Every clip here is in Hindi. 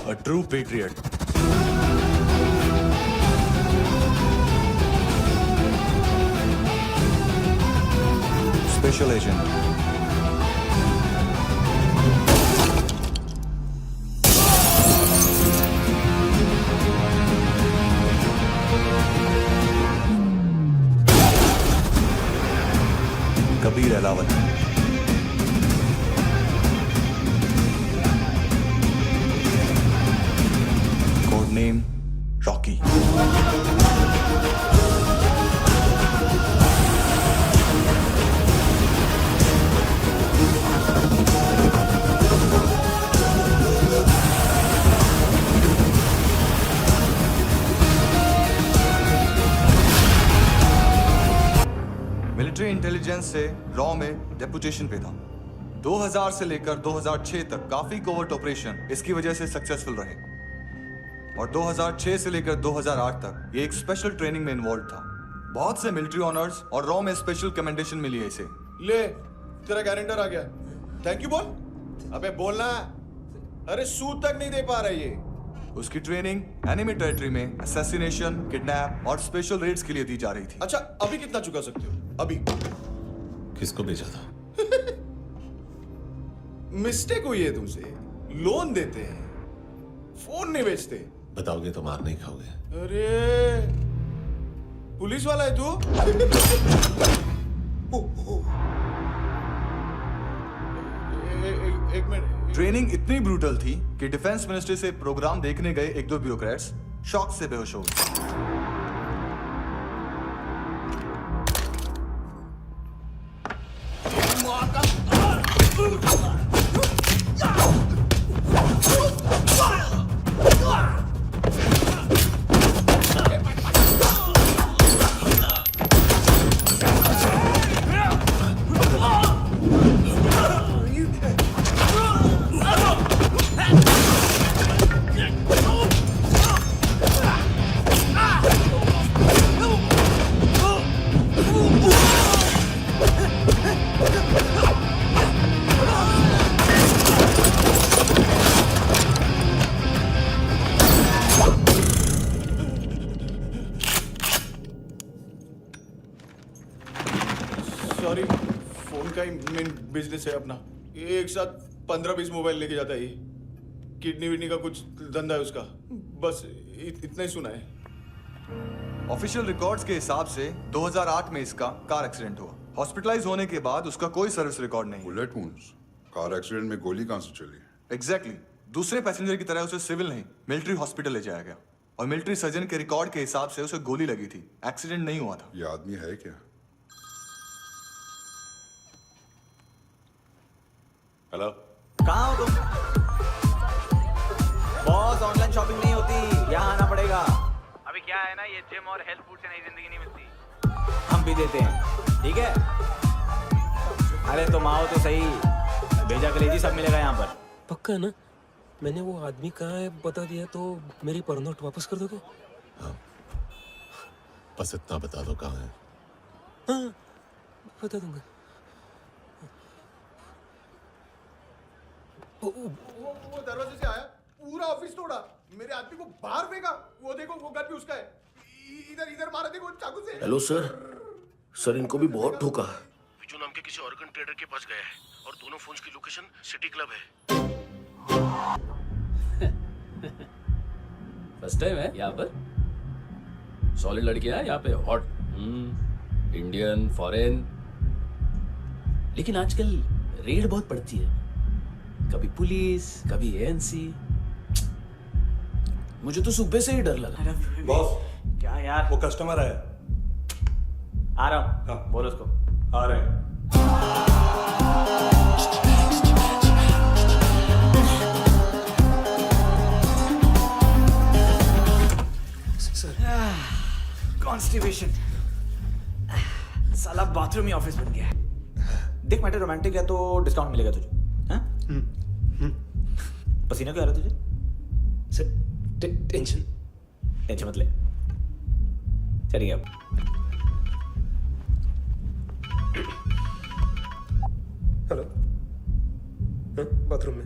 A true patriot. Special agent. Kabir Alawat. Code name Rocky. Military intelligence से रॉ में डेपुटेशन पे था। 2000 से लेकर 2006 तक काफी कोवर्ट ऑपरेशन इसकी वजह से सक्सेसफुल रहे और 2006 से लेकर 2008 तक ये एक स्पेशल ट्रेनिंग में इन्वॉल्व था। बहुत से मिलिट्री ऑनर्स और रॉ में स्पेशल कमेंडेशन मिली है इसे। ले तेरा गारंटर आ गया। थैंक यू बोल। अबे बोलना। अरे सूद तक नहीं दे पा रहा ये। उसकी ट्रेनिंग एनिमी टेरिटरी में असैसिनेशन, किडनैप और स्पेशल रेड्स के लिए दी जा रही थी। अच्छा अभी कितना चुका सकते हो? अभी किसको भेजा था? मिस्टेक हुई है तुमसे। लोन देते हैं, फोन नहीं बेचते। बताओगे तो मार नहीं खाओगे। अरे पुलिस वाला है तू? एक मिनट। ट्रेनिंग इतनी ब्रूटल थी कि डिफेंस मिनिस्ट्री से प्रोग्राम देखने गए एक दो ब्यूरोक्रेट्स शॉक से बेहोश हो गए। सॉरी, फोन का ही मेन बिजनेस है अपना। एक साथ 15-20 मोबाइल लेके जाता है ये। किडनी विडनी का कुछ धंधा है उसका। बस इतना ही सुना है। ऑफिशियल रिकॉर्ड्स के हिसाब से 2008 में इसका कार एक्सीडेंट हुआ। हॉस्पिटलाइज होने के बाद उसका कोई सर्विस रिकॉर्ड नहीं। Bullet wounds. कार एक्सीडेंट में गोली कहां से चली? एग्जैक्टली। दूसरे पैसेंजर की तरह उसे सिविल नहीं मिलिट्री हॉस्पिटल ले जाया गया और मिलिट्री सर्जन के रिकॉर्ड के हिसाब से उसे गोली लगी थी। एक्सीडेंट नहीं हुआ था। ये आदमी है क्या? हेलो, कहाँ हो तुम? बॉस, ऑनलाइन शॉपिंग नहीं होती, यहाँ आना पड़ेगा। अभी क्या है ना, ये जिम और हेल्थ फूड से नई जिंदगी नहीं मिलती। हम भी देते हैं, ठीक है? अरे तुम आओ तो सही, भेजा कलेजी सब मिलेगा यहाँ पर। पक्का ना? मैंने वो आदमी कहाँ है बता दिया तो मेरी पर नोट वापस कर दोगे? हाँ, बस इतना बता दो कहाँ है। हाँ, बता दूंगा। वो दरवाजे से आया, पूरा ऑफिस तोड़ा, मेरे आदमी को बाहर फेंका। वो देखो, वो गन भी उसका है। इधर इधर मारा देखो चाकू से। हेलो सर इनको भी बहुत ठोका। विजू नाम के किसी ऑर्गन ट्रेडर के पास गया है और दोनों फोन्स की लोकेशन सिटी क्लब है। फर्स्ट टाइम है यहाँ पर। सॉलिड लड़कियां यहाँ पे हॉट, इंडियन, फॉरेन। लेकिन आजकल रेड बहुत पड़ती है, कभी पुलिस, कभी एएनसी। मुझे तो सुबह से ही डर लगा। बॉस, क्या यार? वो कस्टमर है। आ रहा हूँ। हाँ। बोलो उसको। आ रहे हैं। कॉन्स्टिपेशन, साला बाथरूम ही ऑफिस बन गया है। देख मैटर रोमांटिक है तो डिस्काउंट मिलेगा तुझे। हाँ? पसीना क्यों आ रहा है तुझे? सर टेंशन मत ले, चलिए अब। हेलो, बाथरूम में।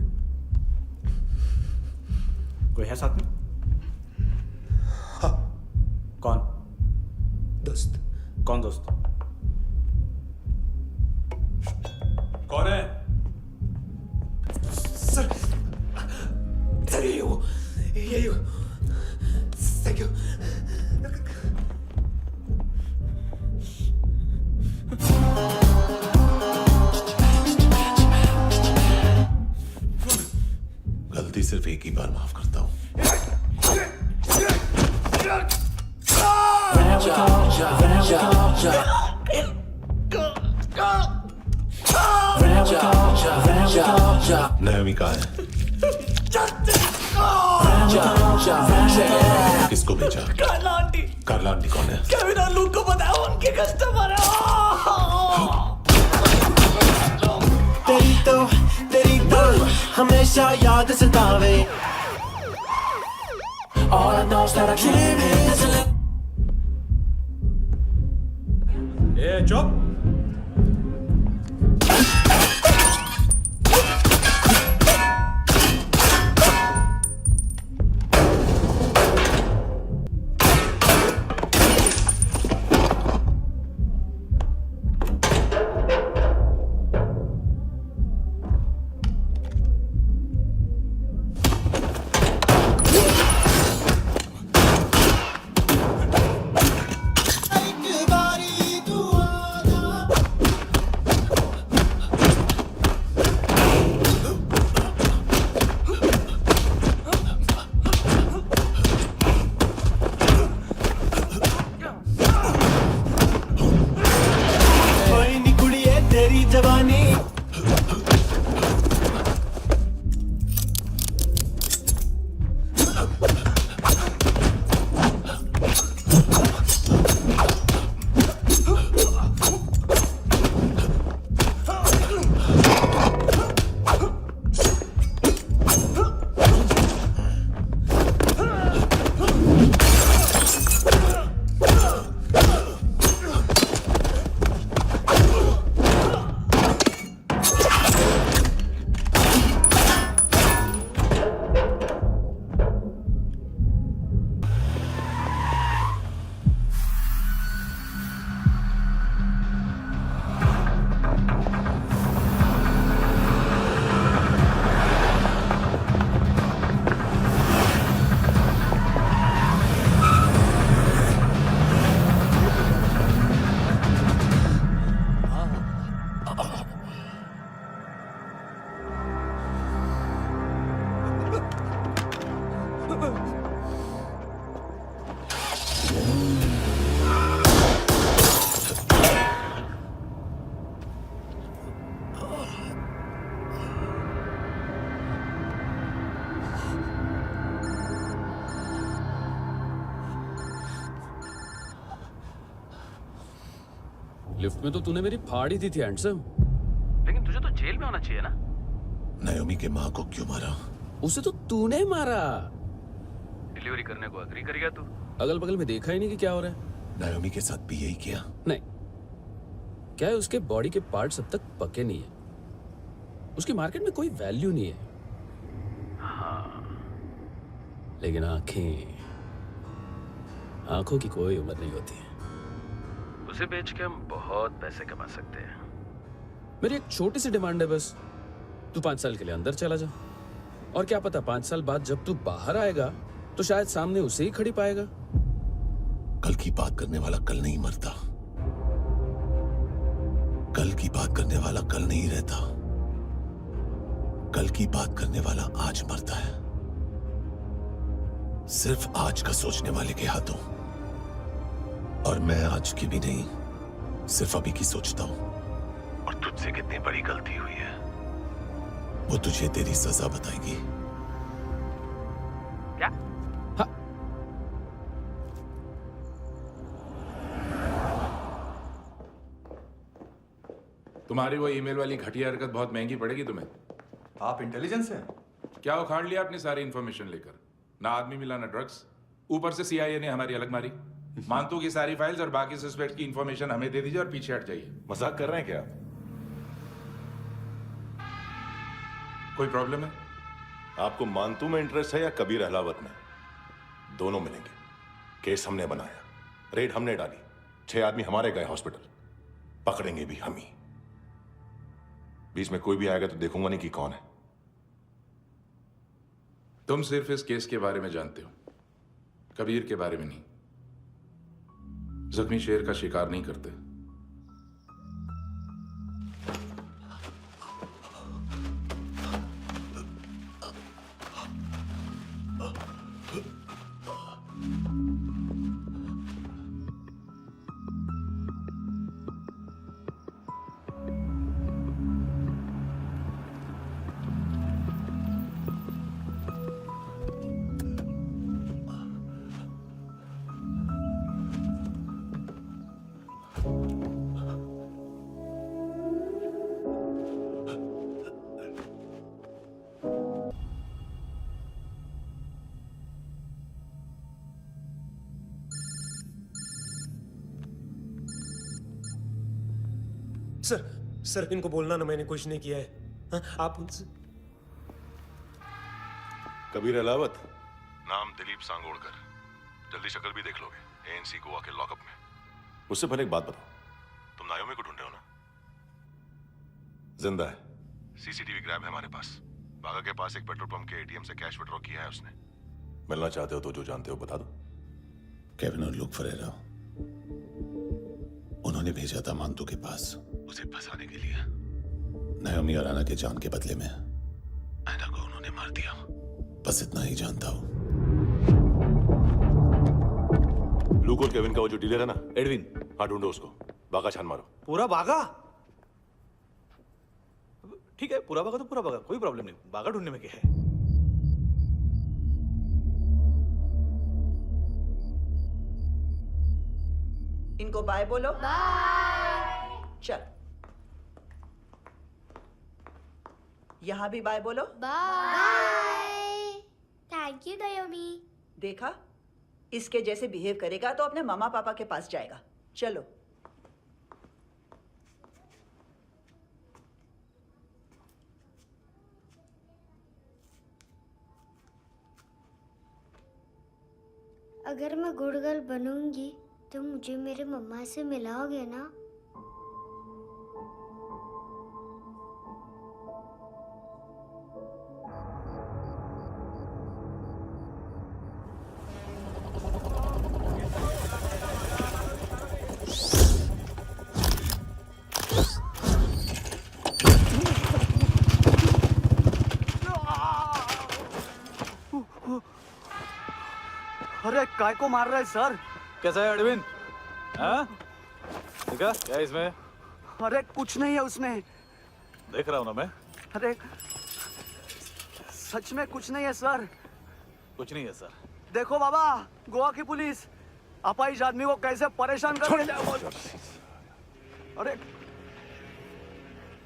कोई है साथ में? कौन? दोस्त। कौन दोस्त? कौन है? सर यही हो, यही हो। Thank you. गलती सिर्फ एक ही बार माफ करता हूँ। नायोमी कहाँ है? किसको भेजा? कार्ला आंटी कौन है? को बताओ उनके कस्टमर तेरी तो हमेशा याद सतावे। All I know is that I can't live. ए चुप। लिफ्ट में तो तूने मेरी फाड़ ही दी थी हैंडसम। लेकिन तुझे तो जेल में होना चाहिए ना। नायोमी के माँ को क्यों मारा? उसे तो तूने मारा। डिलीवरी करने को अग्री कर गया तू। अगल बगल में देखा ही नहीं कि क्या हो रहा है। नायोमी के साथ भी यही किया? नहीं, क्या है उसके बॉडी के पार्ट्स अब तक पके नहीं है। उसकी मार्केट में कोई वैल्यू नहीं है। हाँ। लेकिन आंखों की कोई उम्र नहीं होती है। उसे बेच के हम बहुत पैसे कमा सकते हैं। मेरी एक छोटी सी डिमांड है बस, तू 5 साल के लिए अंदर चला जा, और क्या पता 5 साल बाद जब तू बाहर आएगा तो शायद सामने उसे ही खड़ी पाएगा। कल की बात करने वाला कल नहीं मरता। कल की बात करने वाला कल नहीं रहता। कल की बात करने वाला आज मरता है। सिर्फ आज का सोचने वाले के हाथों। और मैं आज की भी नहीं, सिर्फ अभी की सोचता हूं। और तुझसे कितनी बड़ी गलती हुई है वो तुझे तेरी सजा बताएगी। क्या? हाँ। तुम्हारी वो ईमेल वाली घटिया हरकत बहुत महंगी पड़ेगी तुम्हें। आप इंटेलिजेंस हैं? क्या उखाड़ लिया अपनी सारी इन्फॉर्मेशन लेकर? ना आदमी मिला ना ड्रग्स, ऊपर से CIA ने हमारी अलग मारी। मानतू की सारी फाइल्स और बाकी सस्पेक्ट की इन्फॉर्मेशन हमें दे दीजिए और पीछे हट जाइए। मजाक कर रहे हैं क्या? कोई प्रॉब्लम है? आपको मानतू में इंटरेस्ट है या कबीर अहलावत में? दोनों मिलेंगे। केस हमने बनाया, रेड हमने डाली, 6 आदमी हमारे गए हॉस्पिटल, पकड़ेंगे भी हम ही। बीच में कोई भी आएगा तो देखूंगा नहीं कि कौन है। तुम सिर्फ इस केस के बारे में जानते हो, कबीर के बारे में नहीं। जख्मी शेर का शिकार नहीं करते। सर इनको बोलना ना मैंने कुछ नहीं किया है। हाँ, आप उनसे कबीर अहलावत, नाम दिलीप सांगोड़कर। जल्दी शक्ल भी देख लोगे एएनसी गोवा के लॉकअप में। उससे पहले एक बात बताओ, तुम नायोमी को ढूंढ रहे हो ना? जिंदा है, सीसीटीवी ग्रैब है हमारे पास। बागा के पास एक पेट्रोल पंप के एटीएम से कैश विड्रॉ किया है उसने। मिलना चाहते हो तो जो जानते हो बता दो। केविन और लुक फरेरा, उन्होंने भेजा था मांतू के पास उसे फंसाने के लिए। नायोमी अराना के जान के बदले में ऐना को उन्होंने मार दिया। बस इतना ही जानता हूं। लूक और केविन का वो जो डीलर है ना, एडविन, हाँ ढूंढो उसको। बागा छान मारो। पूरा बागा? ठीक है, पूरा बागा तो पूरा बागा, कोई प्रॉब्लम नहीं। बागा ढूंढने में क्या है? इनको बाय बोलो। बाय। चल, यहां भी बाय बोलो। बाय। Thank you नायोमी। देखा, इसके जैसे बिहेव करेगा तो अपने मामा पापा के पास जाएगा। चलो। अगर मैं गुड गर्ल बनूंगी तो मुझे मेरे मम्मा से मिलाओगे ना? अरे काय को मार रहा है सर? कैसा है एडविन? हाँ? देखा क्या है इसमें? अरे कुछ नहीं है उसमें। देख रहा हूं ना मैं। अरे सच में कुछ नहीं है सर। कुछ नहीं है सर। देखो बाबा, गोवा की पुलिस अपाहिज आदमी को कैसे परेशान कर रही है। अरे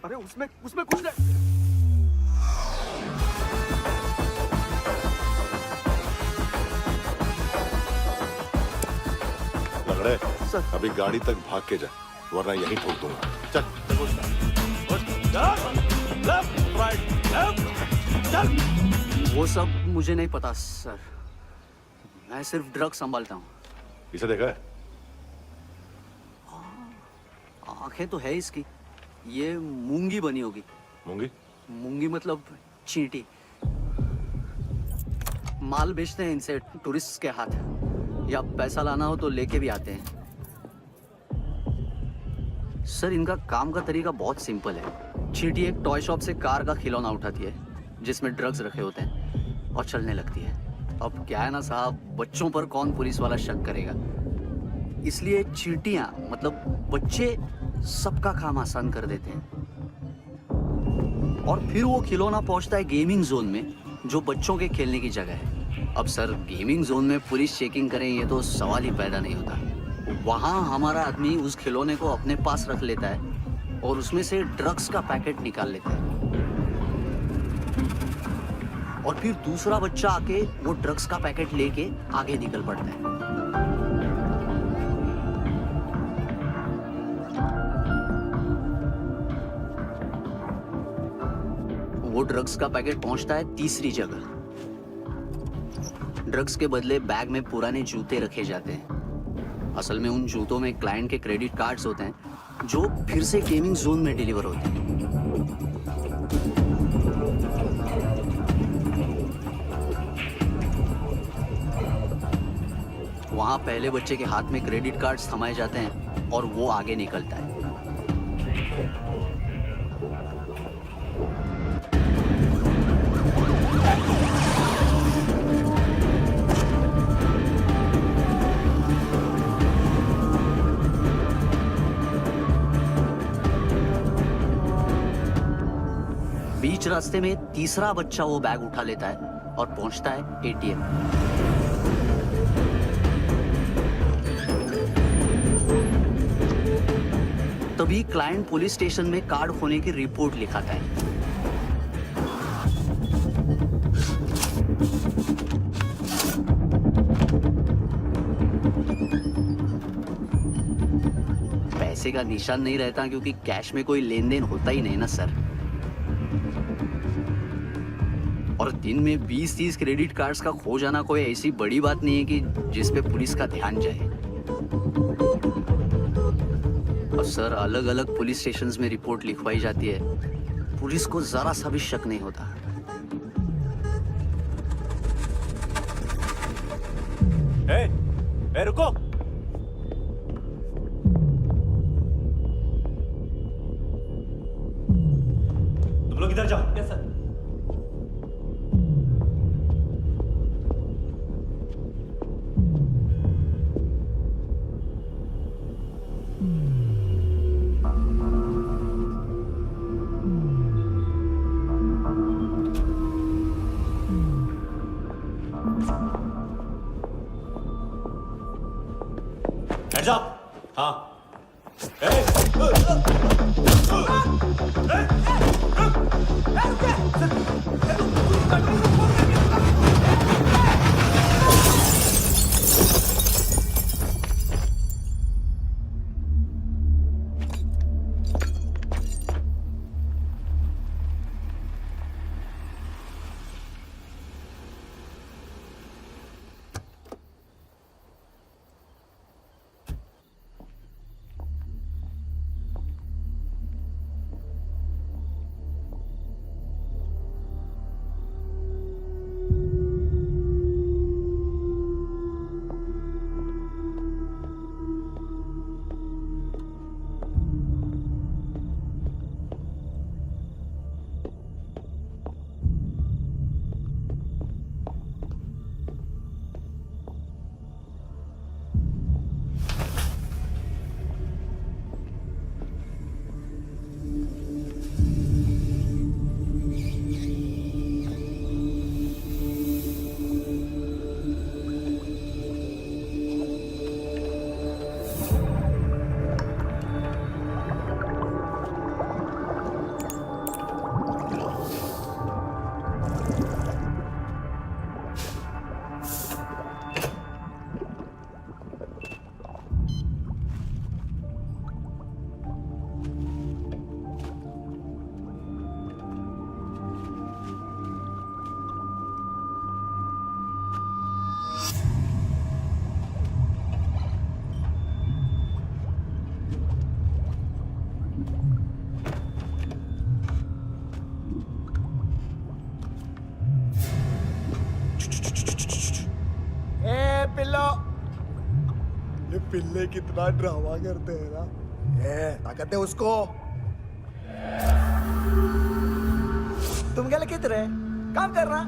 अरे उसमें कुछ नहीं। लंगड़े, अभी गाड़ी तक भाग के जा, वरना यहीं ठोक दूंगा। चल। वो सब मुझे नहीं पता सर, मैं सिर्फ ड्रग संभालता हूँ। इसे देखा है? आंखें तो है इसकी, ये मूंगी बनी होगी। मूंगी? मूंगी मतलब चींटी। माल बेचते हैं इनसे टूरिस्ट के हाथ, या पैसा लाना हो तो लेके भी आते हैं। सर इनका काम का तरीका बहुत सिंपल है। चींटी एक टॉय शॉप से कार का खिलौना उठाती है जिसमें ड्रग्स रखे होते हैं और चलने लगती है। अब क्या है ना साहब, बच्चों पर कौन पुलिस वाला शक करेगा, इसलिए चींटियां मतलब बच्चे सबका काम आसान कर देते हैं। और फिर वो खिलौना पहुंचता है गेमिंग जोन में, जो बच्चों के खेलने की जगह है। अब सर गेमिंग जोन में पुलिस चेकिंग करें ये तो सवाल ही पैदा नहीं होता। वहाँ हमारा आदमी उस खिलौने को अपने पास रख लेता है और उसमें से ड्रग्स का पैकेट निकाल लेता है, और फिर दूसरा बच्चा आके वो ड्रग्स का पैकेट लेके आगे निकल पड़ता है। वो ड्रग्स का पैकेट पहुंचता है तीसरी जगह। ड्रग्स के बदले बैग में पुराने जूते रखे जाते हैं। असल में उन जूतों में क्लाइंट के क्रेडिट कार्ड्स होते हैं जो फिर से गेमिंग जोन में डिलीवर होते हैं। वहां पहले बच्चे के हाथ में क्रेडिट कार्ड्स थमाए जाते हैं और वो आगे निकलता है। बीच रास्ते में तीसरा बच्चा वो बैग उठा लेता है और पहुंचता है एटीएम। तभी क्लाइंट पुलिस स्टेशन में कार्ड खोने की रिपोर्ट लिखाता है। पैसे का निशान नहीं रहता क्योंकि कैश में कोई लेन देन होता ही नहीं ना सर। और दिन में 20-30 क्रेडिट कार्ड्स का खो जाना कोई ऐसी बड़ी बात नहीं है कि जिस पे पुलिस का ध्यान जाए। और सर अलग अलग पुलिस स्टेशंस में रिपोर्ट लिखवाई जाती है, पुलिस को जरा सा भी शक नहीं होता। रुको। तुम लोग इधर जाओ। Yes sir. Hands up! हाँ। पिल्ले कितना ड्रामा करते हैं ना। क्या कहते हैं उसको? तुम क्या लिखित रहे? काम कर रहा।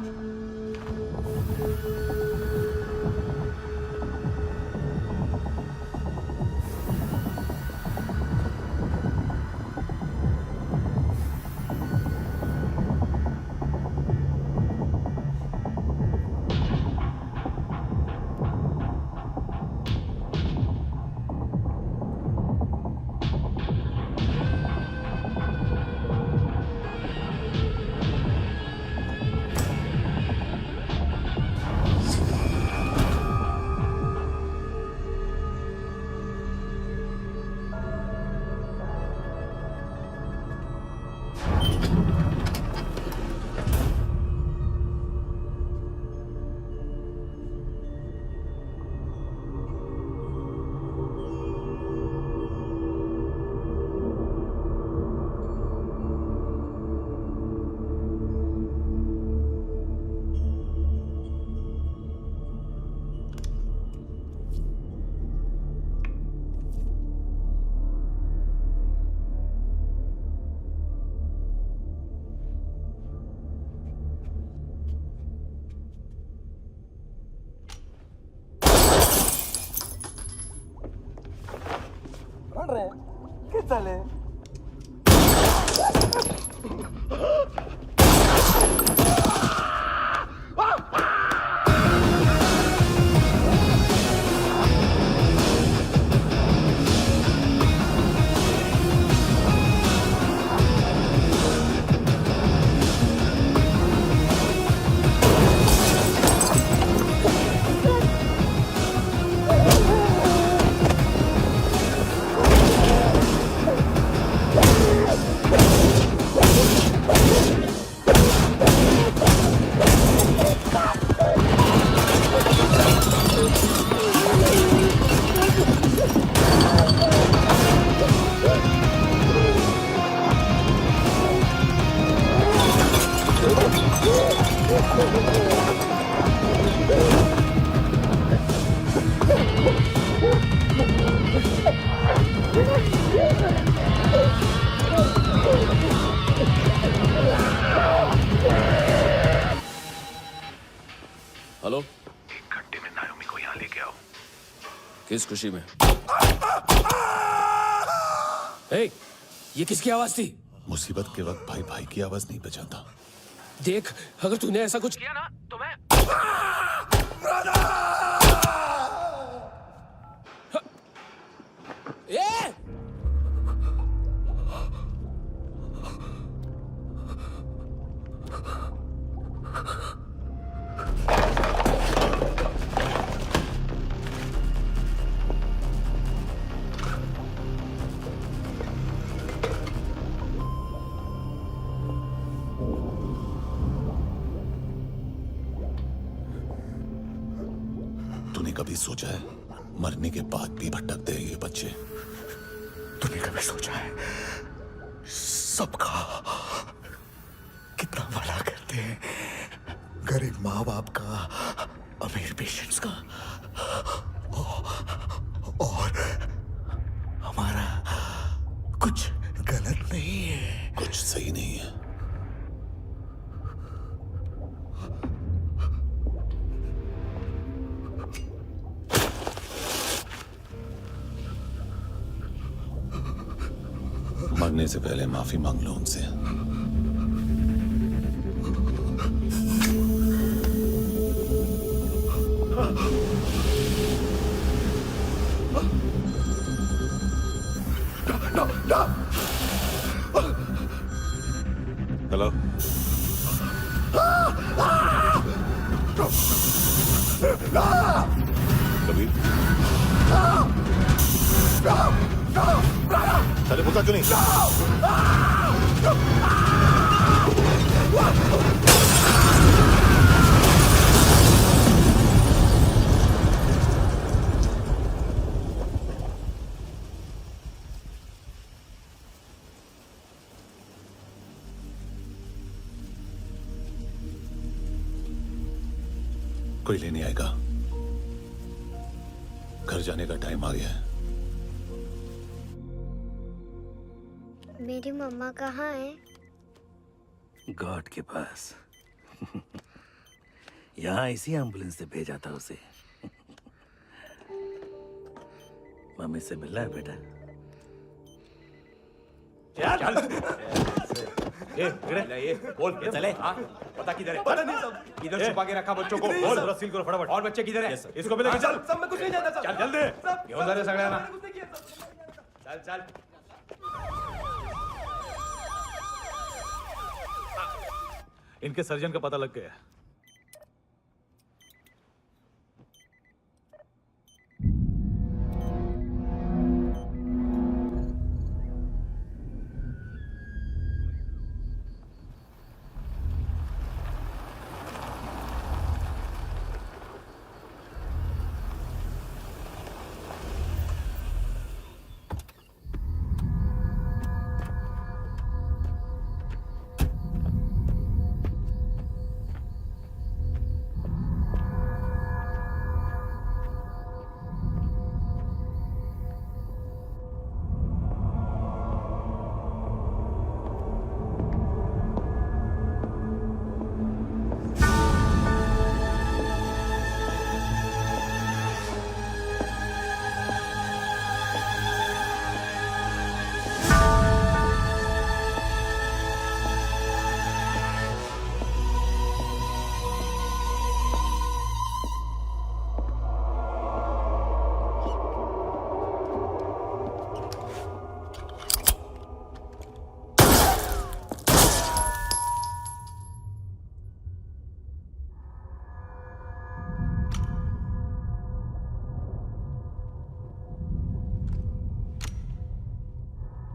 रहे हैं कि चले? हेलो, 1 घंटे में नायोमी को यहाँ लेके आओ। किस खुशी में? ए, ये किसकी आवाज थी? मुसीबत के वक्त भाई भाई की आवाज नहीं बजाता। देख, अगर तूने ऐसा कुछ किया ना तो मैं ए! तूने कभी सोचा है मरने के बाद भी भटकते हैं ये बच्चे? तूने कभी सोचा है सबका कितना भला करते हैं? गरीब माँ बाप का, अमीर पेशेंट्स का, और हमारा कुछ गलत नहीं है, कुछ सही नहीं है। मरने से पहले माफी मांग लो उनसे। हेलो, कबीर, चले पुता क्यों नहीं? कोई लेने आएगा। घर जाने का टाइम आ गया है। मेरी मम्मा कहाँ है? गॉड के पास। यहाँ इसी एम्बुलेंस से भेजा था उसे। मम्मी से मिलना है बेटा। ये बोल के चले। हाँ, पता किधर है? पता नहीं सब। इधर छुपा के रखा बच्चों को। बोल, पूरा सील करो फटाफट। और बच्चे किधर है? इसको भी लेके चल। सब में कुछ नहीं जानता सब। चल जल्दी। क्यों जा रहे सगळे ना? चल चल। इनके सर्जन का पता लग गया।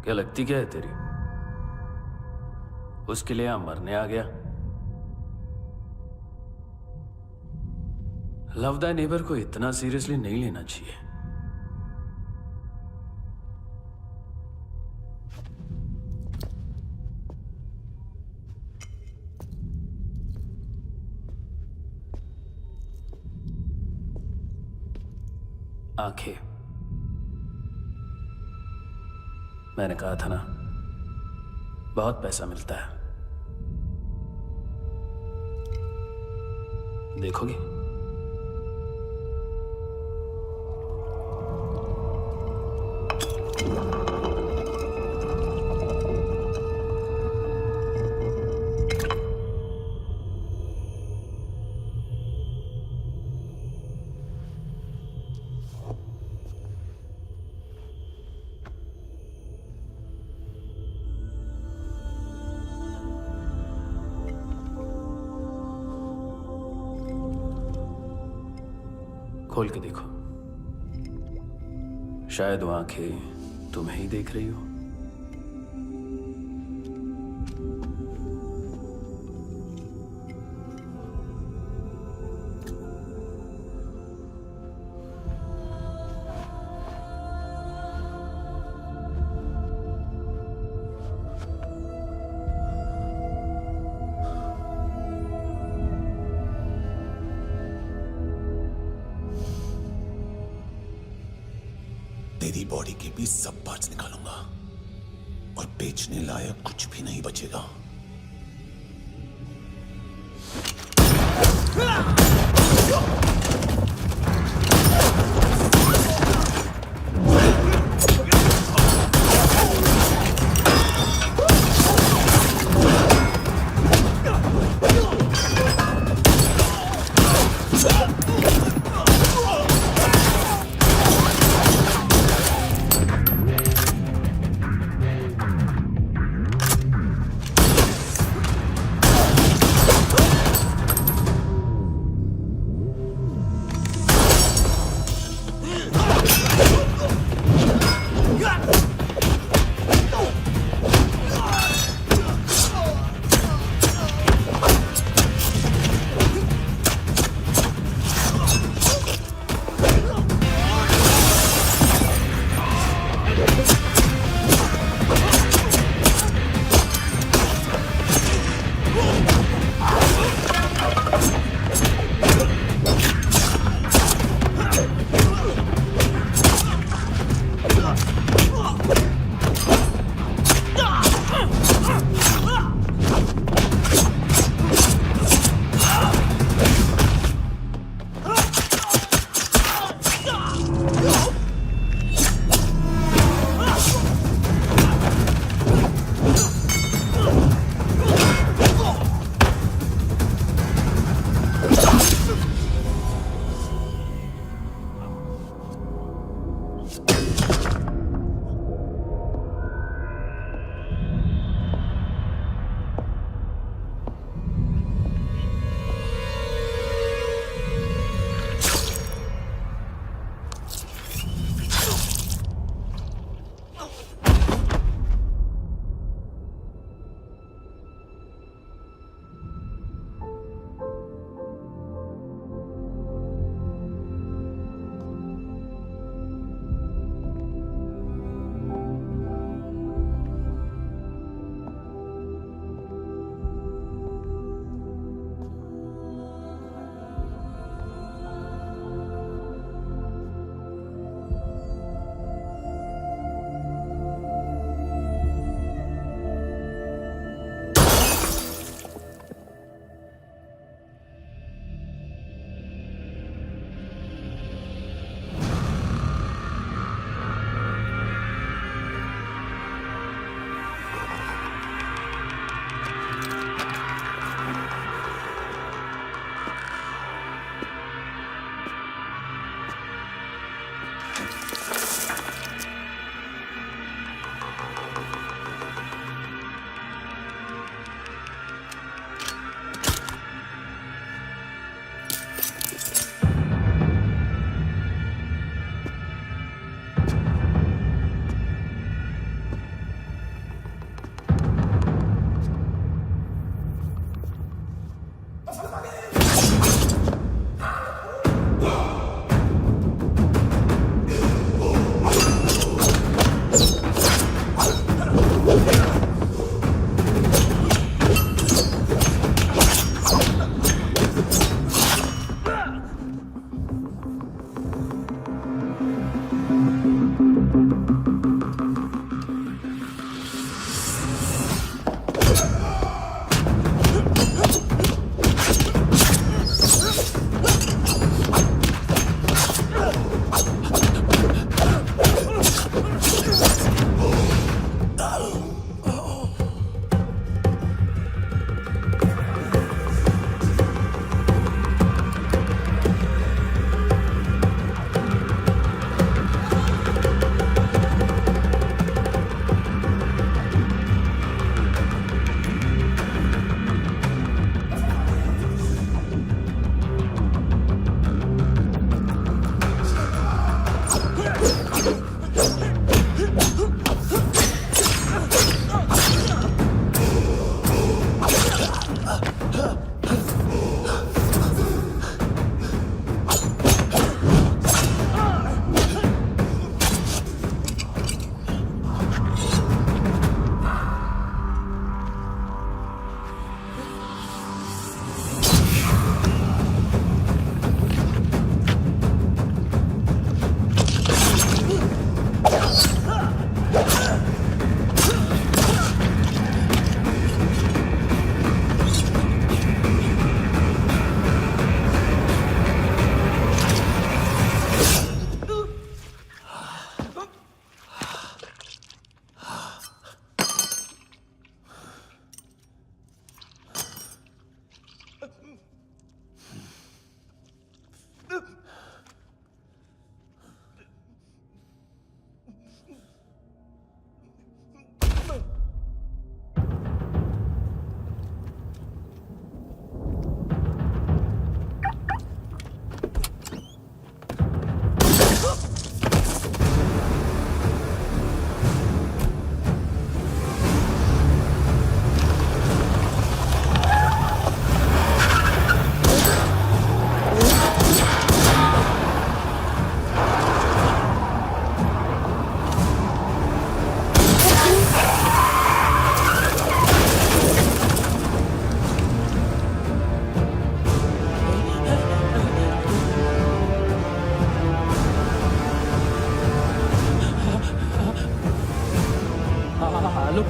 क्या लगती क्या है तेरी? उसके लिए यहां मरने आ गया? लव द नेबर को इतना सीरियसली नहीं लेना चाहिए। आंखें, मैंने कहा था ना, बहुत पैसा मिलता है। देखोगी? खोल के देखो, शायद वो आंखें तुम्हें ही देख रही हो। तेरी बॉडी के भी सब पार्ट्स निकालूंगा और बेचने लायक कुछ भी नहीं बचेगा।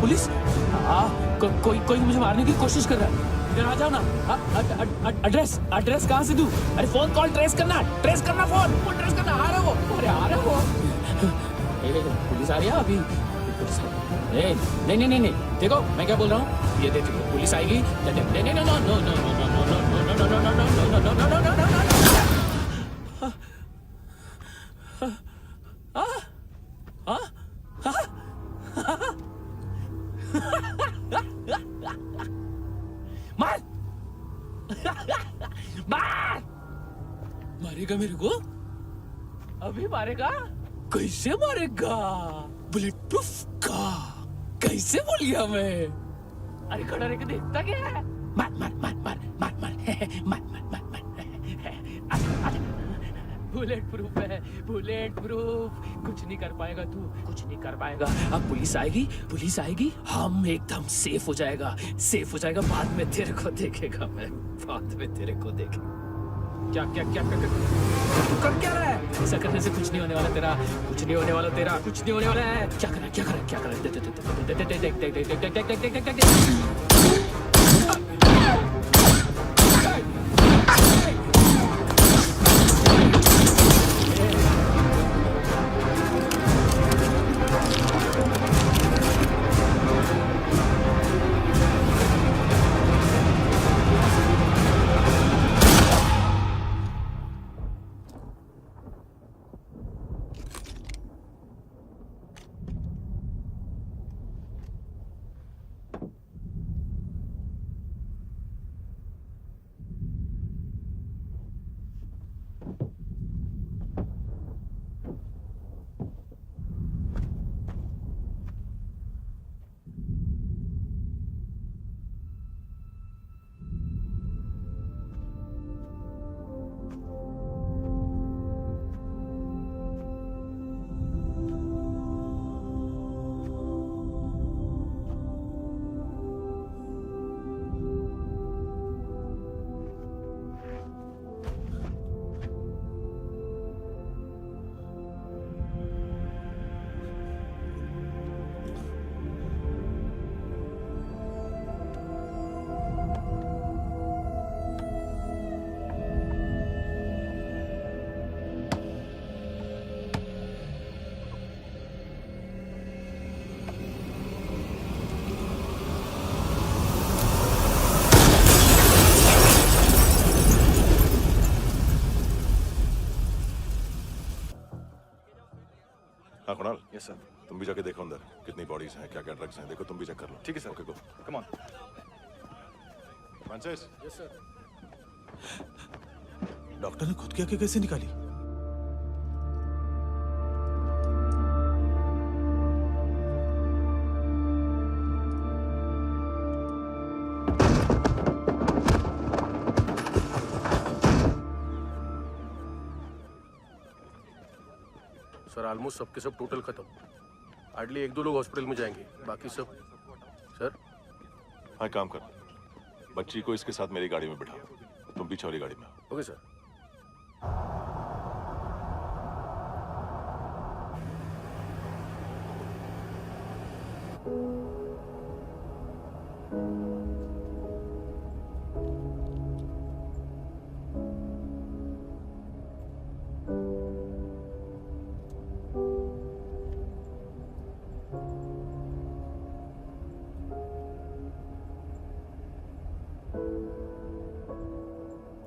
पुलिस? कोई मुझे मारने की कोशिश कर रहा है। इधर आ जाओ ना। एड्रेस कहाँ से दूं? अरे फोन कॉल ट्रेस करना फोन ट्रेस करना। आ रहा वो, अरे आ रहा वो। पुलिस आ रही है अभी। नहीं, देखो मैं क्या बोल रहा हूँ, ये देखो पुलिस आएगी। मारेगा मेरे को? अभी मारेगा? कैसे मारेगा? बुलेट प्रूफ का कैसे बोल गया मैं? अरे खड़ा रह के देखता क्या है? मार बुलेट प्रूफ है, बुलेट प्रूफ। कुछ नहीं कर पाएगा तू, कुछ नहीं कर पाएगा। अब पुलिस आएगी, हम एकदम सेफ हो जाएगा। बाद में तेरे को देखेगा मैं, बाद में तेरे को देखेगा। क्या तू कर क्या रहा है? ऐसा करने से कुछ नहीं होने वाला तेरा, कुछ नहीं होने वाला है। क्या कर रहा है? हाँ कुणाल। Yes sir. तुम भी जाके देखो अंदर कितनी बॉडीज हैं, क्या क्या ड्रग्स हैं, देखो तुम भी चेक कर लो। ठीक है sir. Okay go, come on. Francis. Yes sir. Doctor ने खुद की आंखें कैसे निकाली? सर ऑलमोस्ट सबके सब टोटल खत्म। हार्डली 1-2 लोग हॉस्पिटल में जाएंगे, बाकी सब। सर हाँ काम कर, बच्ची को इसके साथ मेरी गाड़ी में बिठा, तुम पीछे वाली गाड़ी में। Okay sir.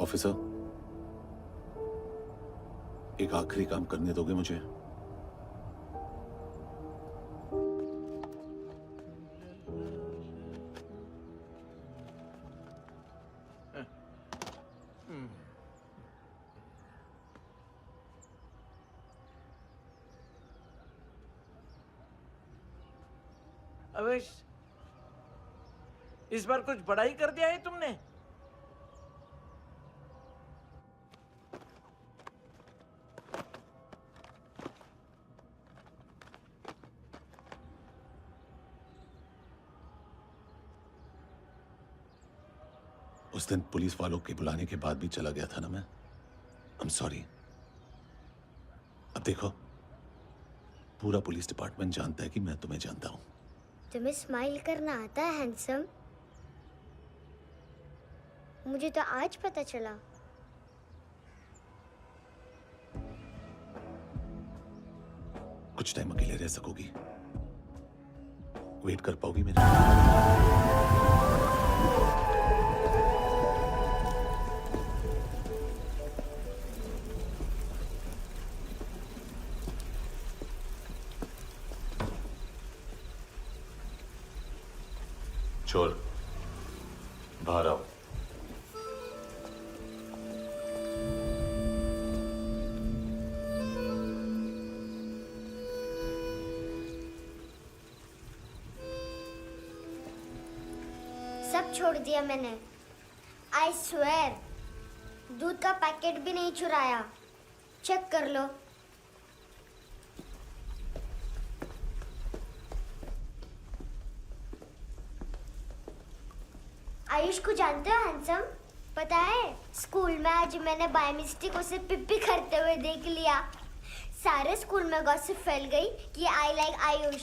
ऑफिसर, एक आखिरी काम करने दोगे मुझे? अवेश, इस बार कुछ बड़ा ही कर दिया है तुमने। उस दिन पुलिस वालों के बुलाने के बाद भी चला गया था ना मैं। I am sorry. अब देखो, पूरा पुलिस डिपार्टमेंट जानता है कि मैं तुम्हें जानता हूं। तुम्हें स्माइल करना आता है हैंडसम? मुझे तो आज पता चला। कुछ टाइम अकेले रह सकोगी? वेट कर पाओगी मेरे लिए? चोर, बाहर आओ। सब छोड़ दिया मैंने। आई स्वेर, दूध का पैकेट भी नहीं चुराया। चेक कर लो। आयुष को जानते हो हैंडसम? पता है, स्कूल में आज मैंने बाय मिस्टेक उसे पिप्पी करते हुए देख लिया। सारे स्कूल में गॉसिप फैल गई कि I like Ayush.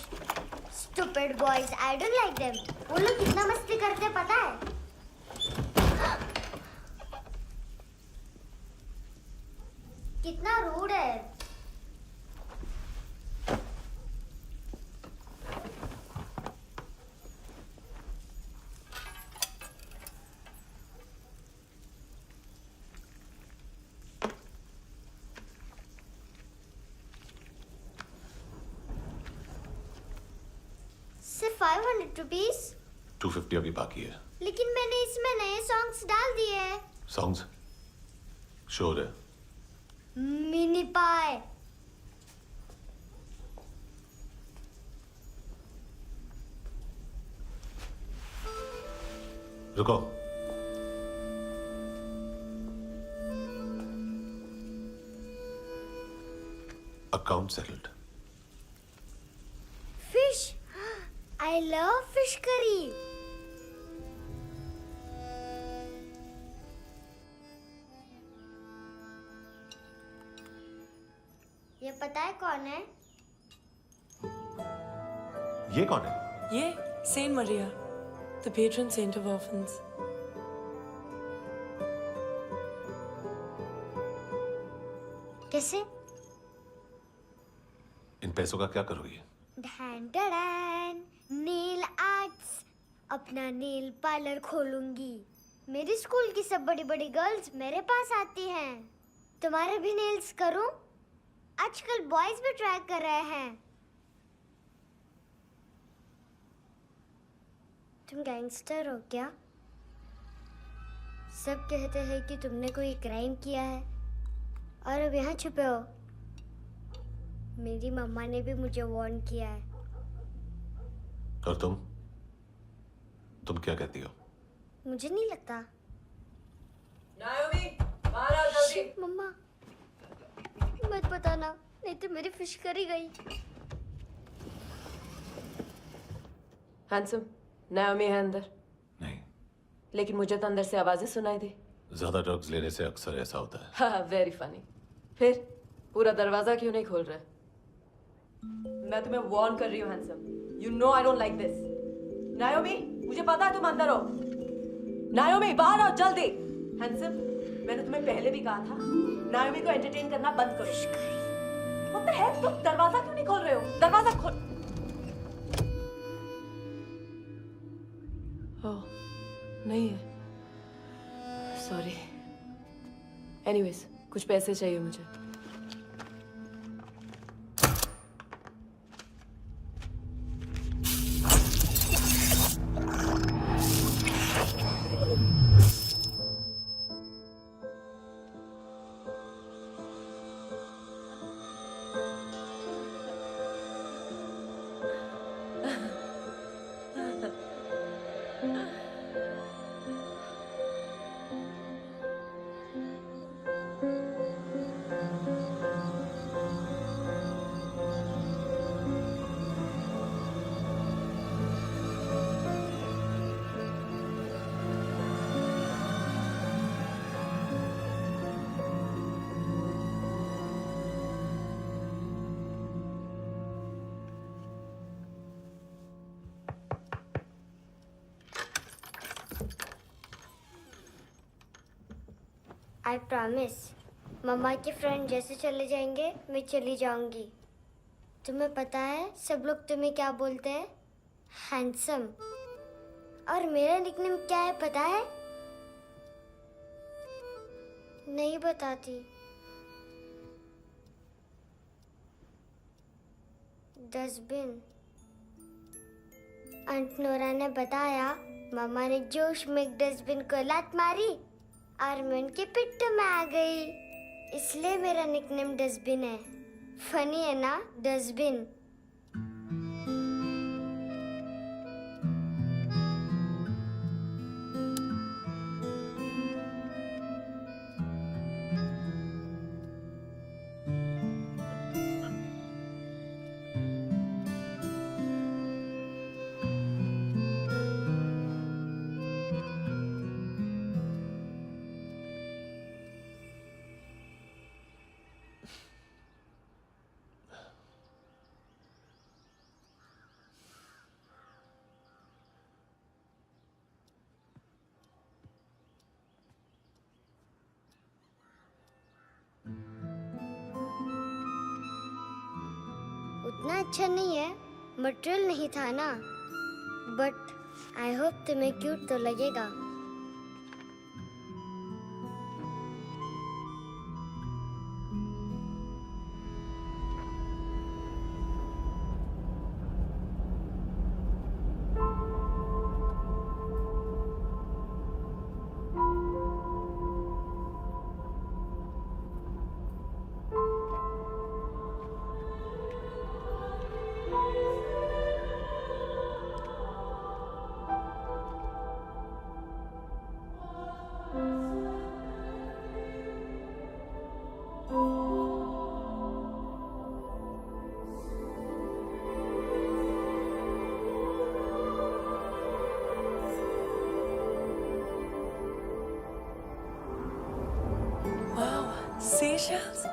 Stupid boys, I don't like them. वो लोग कितना मस्ती करते पता है? कितना रूड है। सिर्फ 500 रुपीस? 250 अभी बाकी है। लेकिन मैंने इसमें नए सॉन्ग्स डाल दिए हैं। सॉन्ग्स? श्योर है? मिनी पाए। रुको। Account settled. Fish, I love fish curry. ये पता है कौन है? ये कौन है? ये saint Maria, the patron saint of orphans. कैसे? इन पैसों का क्या करोगी? ढैन ढैन, नेल आर्ट्स। अपना नेल पार्लर खोलूंगी। मेरी स्कूल की सब बड़ी बड़ी गर्ल्स मेरे पास आती हैं। तुम्हारे भी नेल्स करूं? आजकल बॉयज भी ट्राई कर रहे हैं। तुम गैंगस्टर हो क्या? सब कहते हैं कि तुमने कोई क्राइम किया है और अब यहाँ छुपे हो। मेरी मम्मा ने भी मुझे वार्न किया है। और तुम क्या कहती हो? मुझे नहीं लगता। नायोमी, बाहर आओ जल्दी। शिट, मम्मा मत बताना, नहीं तो मेरी फिश करी गई। हैंडसम, नायोमी है अंदर। नहीं। लेकिन मुझे तो अंदर से आवाजें सुनाई दी। ज्यादा ड्रग्स लेने से अक्सर ऐसा होता है। हाँ, वेरी फनी। फिर पूरा दरवाजा क्यों नहीं खोल रहे? मैं तुम्हें वार्न कर रही हूँ handsome. You know I don't like this. नायोमी, मुझे पता है तुम अंदर हो। नायोमी, बाहर आओ जल्दी। हैंडसम, मैंने तुम्हें पहले भी कहा था नायोमी को एंटरटेन करना बंद करो। What the heck? तुम दरवाजा क्यों नहीं खोल रहे हो? दरवाजा खोल। ओह, नहीं है। सॉरी। एनीवेज, कुछ पैसे चाहिए मुझे। I promise. मम्मा के फ्रेंड जैसे चले जाएंगे मैं चली जाऊंगी। तुम्हें पता है सब लोग तुम्हें क्या बोलते हैं? हैंडसम। और मेरा निकनेम क्या है पता है? नहीं बताती। डस्टबिन। आंट नोरा ने बताया मामा ने जोश में एक डस्टबिन को लात मारी और मैं उनके पिट्ठू में आ गई, इसलिए मेरा निकनेम डस्टबिन है। फनी है ना डस्टबिन? उतना अच्छा नहीं है, मटेरियल नहीं था ना, बट आई होप तुम्हें क्यूट तो लगेगा। Seashells?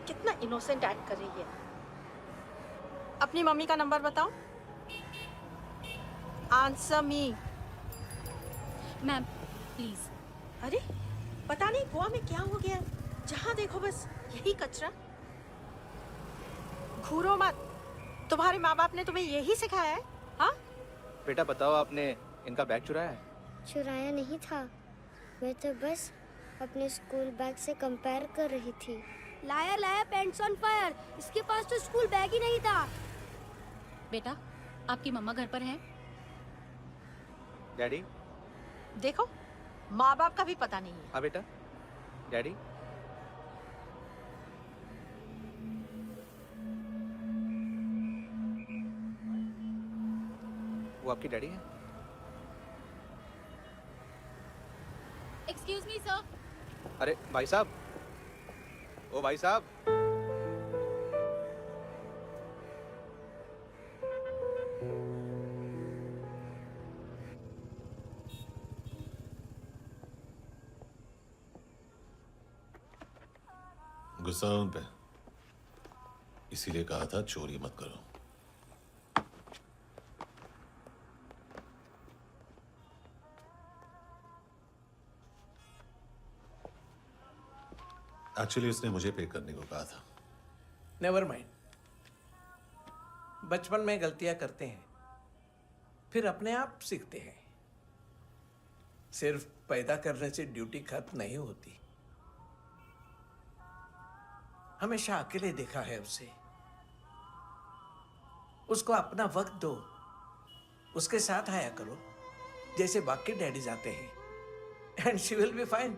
कितना इनोसेंट एक्ट कर रही है। अपनी मम्मी का नंबर बताओ। Answer me. Ma'am please. अरे पता नहीं गोवा में क्या हो गया, जहाँ देखो बस यही कचरा। घूरो मत, तुम्हारे माँ बाप ने तुम्हें यही सिखाया है? हाँ बेटा बताओ, आपने इनका बैग चुराया है? चुराया नहीं था, मैं तो बस अपने स्कूल बैग से कंपेयर कर रही थी। लाया लाया पैंट्स ऑन फायर, इसके पास तो स्कूल बैग ही नहीं था। बेटा आपकी मम्मा घर पर हैं? डैडी देखो, माँ बाप का भी पता नहीं है। हाँ बेटा, डैडी वो आपकी डैडी है? Excuse me sir. अरे भाई साहब, ओ भाई साहब, गुस्सा उन पे, इसीलिए कहा था चोरी मत करो। एक्चुअली उसने मुझे पे करने को कहा था। नेवर माइंड, बचपन में गलतियां करते हैं, फिर अपने आप सीखते हैं। सिर्फ पैदा करने से ड्यूटी खत्म नहीं होती। हमेशा अकेले देखा है उसे। उसको अपना वक्त दो, उसके साथ आया करो जैसे बाकी डैडीज आते हैं, and she will be fine.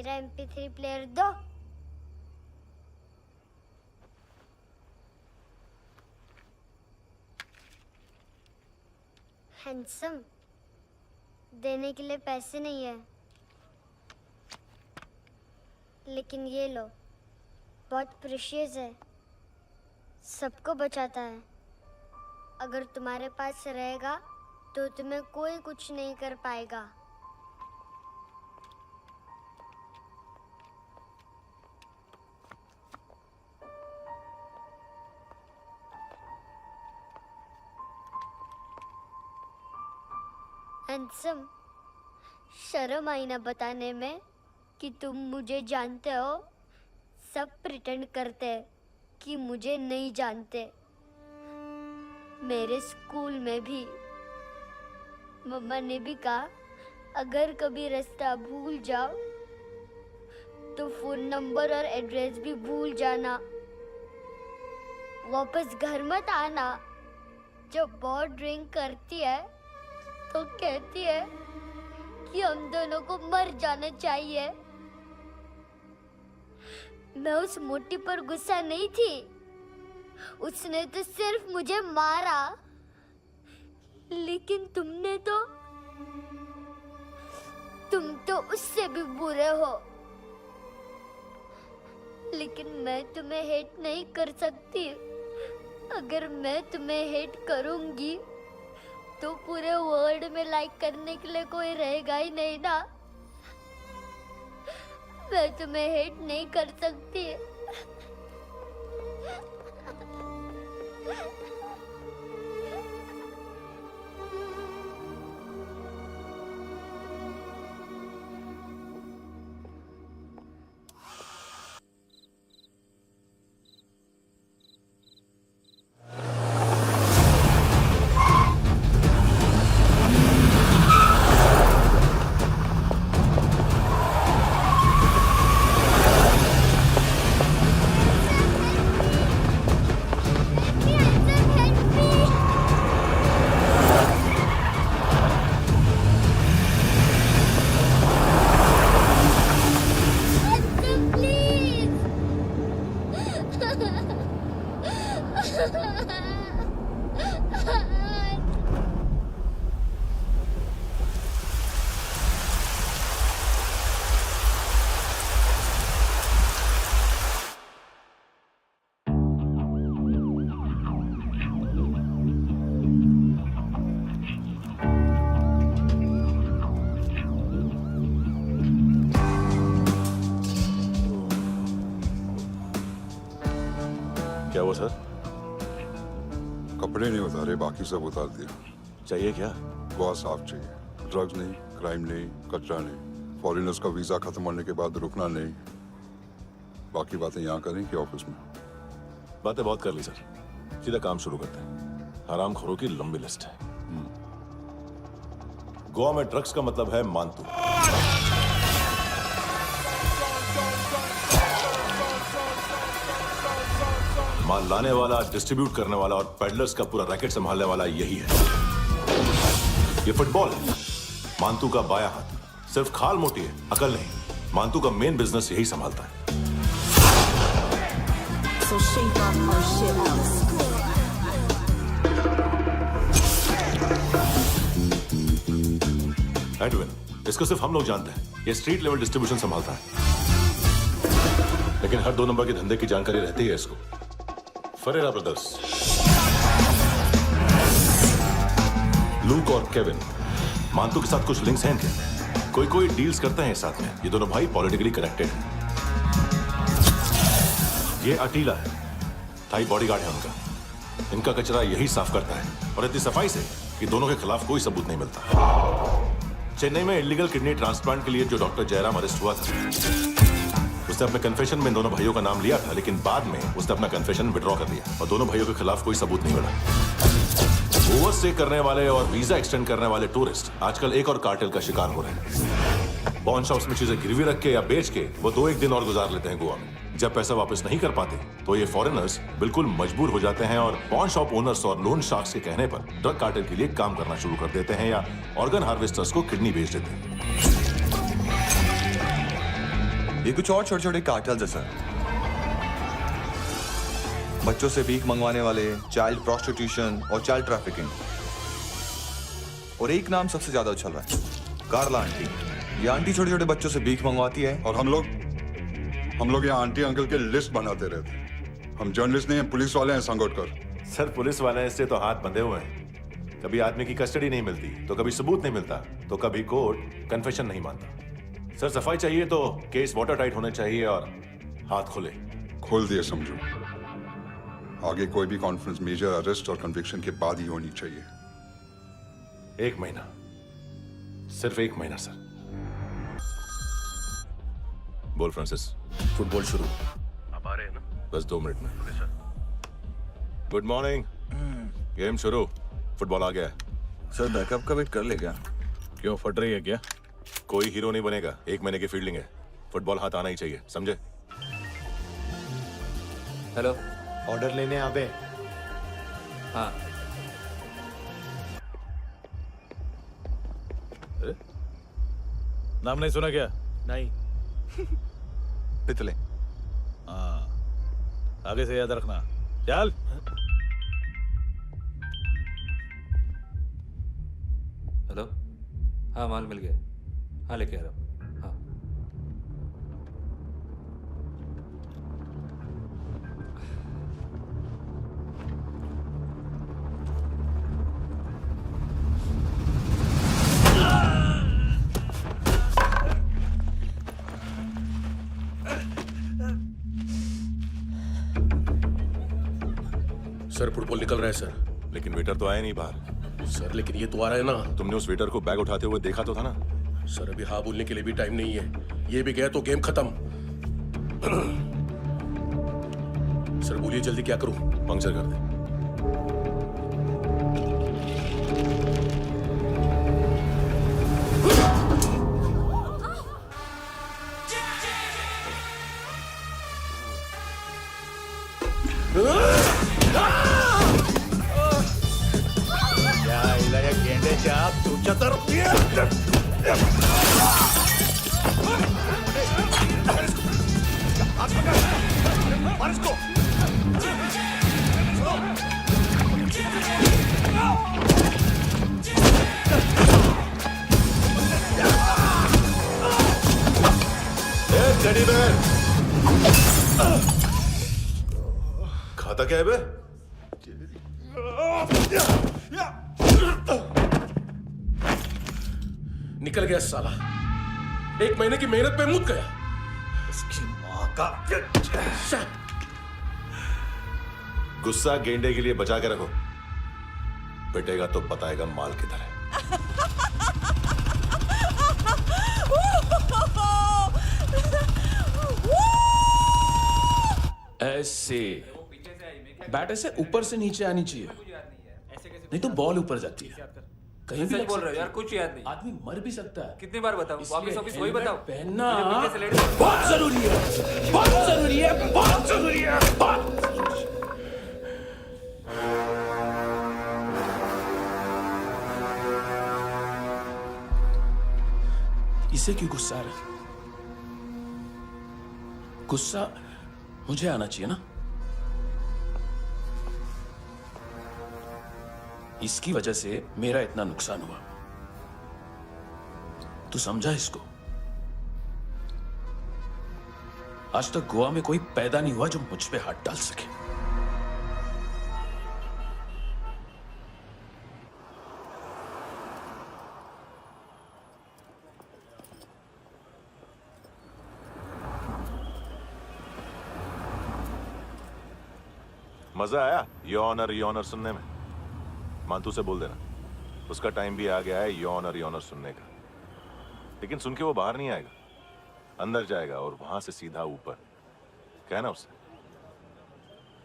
मेरा MP3 प्लेयर दो। हैंडसम, देने के लिए पैसे नहीं है, लेकिन ये लो, बहुत प्रेशियस है, सबको बचाता है। अगर तुम्हारे पास रहेगा तो तुम्हें कोई कुछ नहीं कर पाएगा। हैंडसम, शर्म आई ना बताने में कि तुम मुझे जानते हो। सब प्रिटेंड करते हैं कि मुझे नहीं जानते। मेरे स्कूल में भी मम्मा ने भी कहा, अगर कभी रास्ता भूल जाओ तो फोन नंबर और एड्रेस भी भूल जाना। वापस घर मत आना। जब बहुत ड्रिंक करती है तो कहती है कि हम दोनों को मर जाना चाहिए। मैं उस मोटी पर गुस्सा नहीं थी, उसने तो सिर्फ मुझे मारा। लेकिन तुम तो उससे भी बुरे हो। लेकिन मैं तुम्हें हेट नहीं कर सकती। अगर मैं तुम्हें हेट करूंगी तो पूरे वर्ल्ड में लाइक करने के लिए कोई रहेगा ही नहीं ना। मैं तुम्हें हेट नहीं कर सकती। क्या हुआ सर? कपड़े नहीं उतारे, बाकी सब उतार दिया। चाहिए क्या? बहुत साफ चाहिए। ड्रग्स नहीं, क्राइम नहीं, कचरा नहीं। फॉरेनर्स का वीजा खत्म होने के बाद रुकना नहीं। बाकी बातें यहाँ करें कि ऑफिस में? बातें बहुत कर ली सर, सीधा काम शुरू करते हैं। हरामखोरों की लंबी लिस्ट है। गोवा में ड्रग्स का मतलब है मानतू। माल लाने वाला, डिस्ट्रीब्यूट करने वाला और पेडलर्स का पूरा रैकेट संभालने वाला यही है। ये फुटबॉल है, मानतू का बाया हाथ। सिर्फ खाल मोटी है, अकल नहीं। मानतू का मेन बिजनेस यही संभालता है। एडविन, इसको सिर्फ हम लोग जानते हैं। ये स्ट्रीट लेवल डिस्ट्रीब्यूशन संभालता है, लेकिन हर 2 नंबर के धंधे की जानकारी रहती है इसको। फरेरा ब्रदर्स, लूक और केविन, मानतू के साथ कुछ लिंक्स हैं क्या? कोई डील्स करते हैं साथ में। ये दोनों भाई पॉलिटिकली कनेक्टेड हैं। ये अटीला है, थाई बॉडीगार्ड है उनका। इनका कचरा यही साफ करता है, और इतनी सफाई से कि दोनों के खिलाफ कोई सबूत नहीं मिलता। चेन्नई में इलीगल किडनी ट्रांसप्लांट के लिए जो डॉक्टर जयराम अरेस्ट हुआ था, उसने अपने कन्फेशन में दोनों भाइयों का नाम लिया था, लेकिन बाद में उसने अपना कन्फेशन विड्रॉ कर लिया और दोनों भाइयों के खिलाफ कोई सबूत नहीं मिला। ओवरस्टे करने वाले और वीजा एक्सटेंड करने वाले टूरिस्ट आजकल एक और कार्टेल का शिकार हो रहे हैं। पॉन शॉप्स में चीजें गिरवी रख के या बेच के वो 2-1 दिन और गुजार लेते हैं गोवा में। जब पैसा वापस नहीं कर पाते तो ये फॉरेनर्स बिल्कुल मजबूर हो जाते हैं और पॉन शॉप ओनर्स और लोन शार्क्स के कहने पर ड्रग कार्टेल के लिए काम करना शुरू कर देते हैं या ऑर्गन हार्वेस्टर्स को किडनी बेच देते हैं। ये कुछ और छोटे छोटे कार्टेल्स है सर। बच्चों से भीख मंगवाने वाले, चाइल्ड प्रोस्टिट्यूशन और चाइल्ड ट्रैफिकिंग। और एक नाम सबसे ज्यादा उछल रहा है, कार्ला आंटी। ये आंटी छोटे छोटे बच्चों से भीख मंगवाती है। और हम लोग यहाँ आंटी अंकल के लिस्ट बनाते रहते हैं। हम जर्नलिस्ट नहीं हैं, पुलिस वाले हैं संगोटकर। सर पुलिस वाले इससे तो हाथ बंधे हुए हैं। कभी आदमी की कस्टडी नहीं मिलती तो कभी सबूत नहीं मिलता तो कभी कोर्ट कन्फेशन नहीं मानता। सर सफाई चाहिए तो केस वाटर टाइट होने चाहिए और हाथ खुले। खोल दिए समझो। आगे कोई भी कॉन्फ्रेंस मेजर अरेस्ट और कन्विक्शन के बाद ही होनी चाहिए। 1 महीना, सिर्फ 1 महीना सर। बोल फ्रांसिस। फुटबॉल शुरू। आप आ रहे हैं ना? बस 2 मिनट में। Good morning. गेम शुरू। फुटबॉल आ गया है। सर बैकअप का वेट कर ले क्या? क्यों फट रही है क्या? कोई हीरो नहीं बनेगा, 1 महीने की फील्डिंग है। फुटबॉल हाथ आना ही चाहिए, समझे? हेलो, ऑर्डर लेने यहाँ पे। हाँ। नाम नहीं सुना क्या? नहीं। पितले। हाँ, आगे से याद रखना। चल। हेलो, हाँ माल मिल गया। हाँ लेके आ रहा हूँ। हाँ। सर फुटबॉल निकल रहा है सर। लेकिन वेटर तो आया नहीं बाहर। सर लेकिन ये तो आ रहा है ना। तुमने उस वेटर को बैग उठाते हुए देखा तो था ना? सर अभी हाँ बोलने के लिए भी टाइम नहीं है। ये भी गया तो गेम खत्म। सर बोलिए जल्दी क्या करूं? पंक्चर कर दे। खाता क्या है बे? निकल गया साला। 1 महीने की मेहनत पे मुक गया। इसकी माँ का गुस्सा गेंडे के लिए बचा के रखो, पिटेगा तो बताएगा माल किधर है। ऐसे बैट ऐसे ऊपर से नीचे आनी चाहिए, नहीं तो बॉल ऊपर जाती है। कहीं भी बोल रहे हो यार, कुछ याद नहीं। आदमी मर भी सकता है। कितनी बार बताऊं? वापस वापस वही बताओ। पहनना मुझे पीछे से लेट बहुत जरूरी है, बहुत जरूरी है, बहुत जरूरी है, बहुत। इसे क्यों गुस्सा आ रहा है? गुस्सा मुझे आना चाहिए ना। इसकी वजह से मेरा इतना नुकसान हुआ। तू समझा इसको? आज तक गोवा में कोई पैदा नहीं हुआ जो मुझ पे हाथ डाल सके। मजा आया योनर सुनने में? मानतू से बोल देना, उसका टाइम भी आ गया है योनर सुनने का। लेकिन सुन के वो बाहर नहीं आएगा, अंदर जाएगा और वहां से सीधा ऊपर। कहना उससे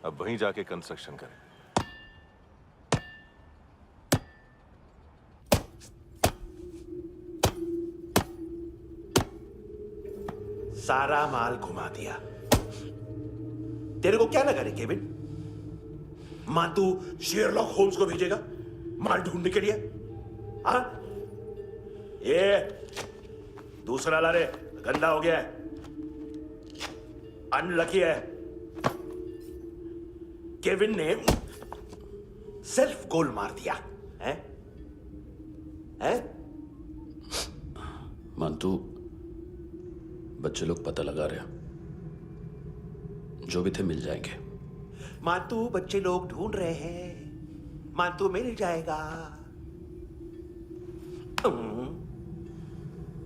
अब वहीं जाके कंस्ट्रक्शन करे। सारा माल घुमा दिया। तेरे को क्या लगा रे केविन? मातू शेरलॉक होम्स को भेजेगा माल ढूंढने के लिए? हाँ? ये दूसरा ला रे, गंदा हो गया है। अनलकी है। केविन ने सेल्फ गोल मार दिया है? हैं? मानतू, बच्चे लोग पता लगा रहे हैं, जो भी थे मिल जाएंगे। मानतू, बच्चे लोग ढूंढ रहे हैं, मानतू मिल जाएगा।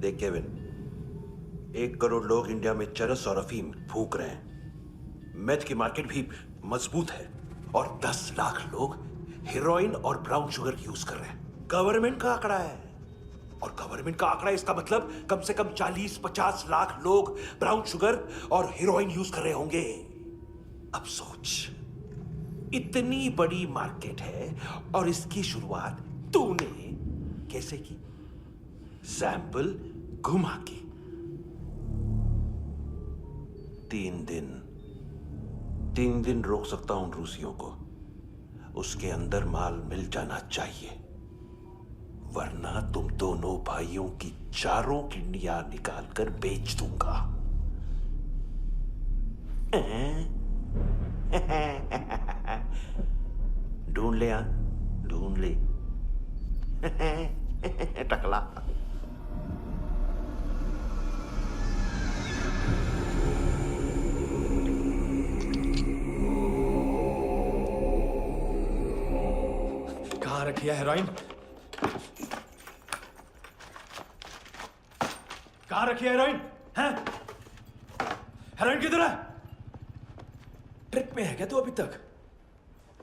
देख केविन, 1 करोड़ लोग इंडिया में चरस और अफीम फूक रहे हैं। मैथ की मार्केट भी मजबूत है और 10 लाख लोग हेरोइन और ब्राउन शुगर यूज कर रहे हैं। गवर्नमेंट का आंकड़ा है, और गवर्नमेंट का आंकड़ा इसका मतलब कम से कम 40-50 लाख लोग ब्राउन शुगर और हेरोइन यूज कर रहे होंगे। अब सोच, इतनी बड़ी मार्केट है और इसकी शुरुआत तूने कैसे की? सैंपल घुमा के। 3 दिन रोक सकता हूं रूसियों को, उसके अंदर माल मिल जाना चाहिए, वरना तुम दोनों भाइयों की 4 किडनियां निकाल कर बेच दूंगा। ढूंढ ले, ढूंढ ले टकला। कहाँ रखी है हेरोइन? कहाँ रखी है हेरोइन? हैं? हेरोइन किधर है? ट्रिप में है क्या तू अभी तक?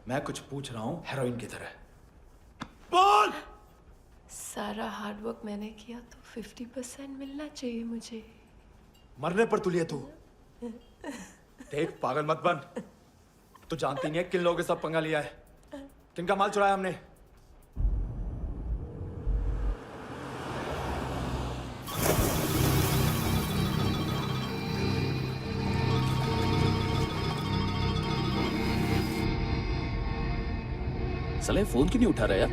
मैं कुछ पूछ रहा हूं, हेरोइन किधर है? बोल! सारा हार्डवर्क मैंने किया तो 50% मिलना चाहिए मुझे। मरने पर तुलिए तू। देख, पागल मत बन। तू जानती नहीं है किन लोगों के साथ पंगा लिया है, किनका माल चुराया हमने। साले फोन क्यों नहीं उठा रहा यार?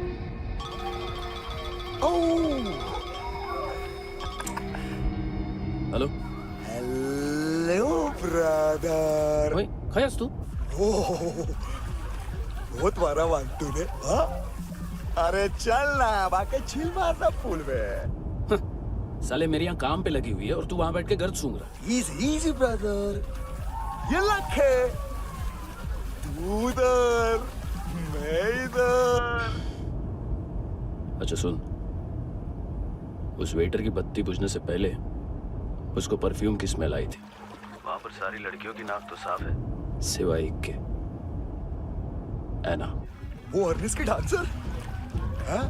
Hello hello brother. ओए, खयास तू? बहुत मारा वांटू ने। हाँ? अरे चल ना, बाकी छिल मारना पुल में। साले मेरी यहाँ काम पे लगी हुई है और तू वहां बैठ के गर्द सूंघ रहा। इजी ब्रदर, ये लक है। तू उधर, मैं इधर। अच्छा सुन, उस वेटर की बत्ती बुझने से पहले उसको परफ्यूम की स्मेल आई थी। वहां पर सारी लड़कियों की नाक तो साफ है, सिवाय एक के, एना। वो अर्निस की डांसर? हाँ?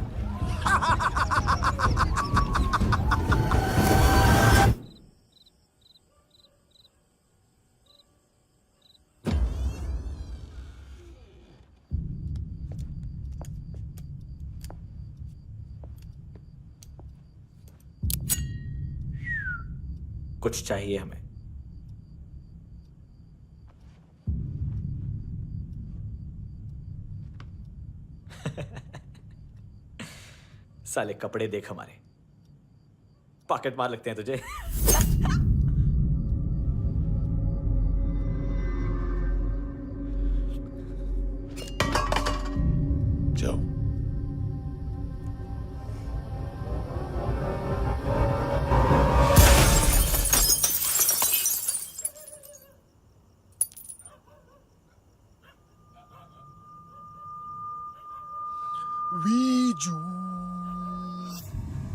कुछ चाहिए हमें। साले कपड़े देख हमारे, पॉकेट मार लगते हैं तुझे। जाओ।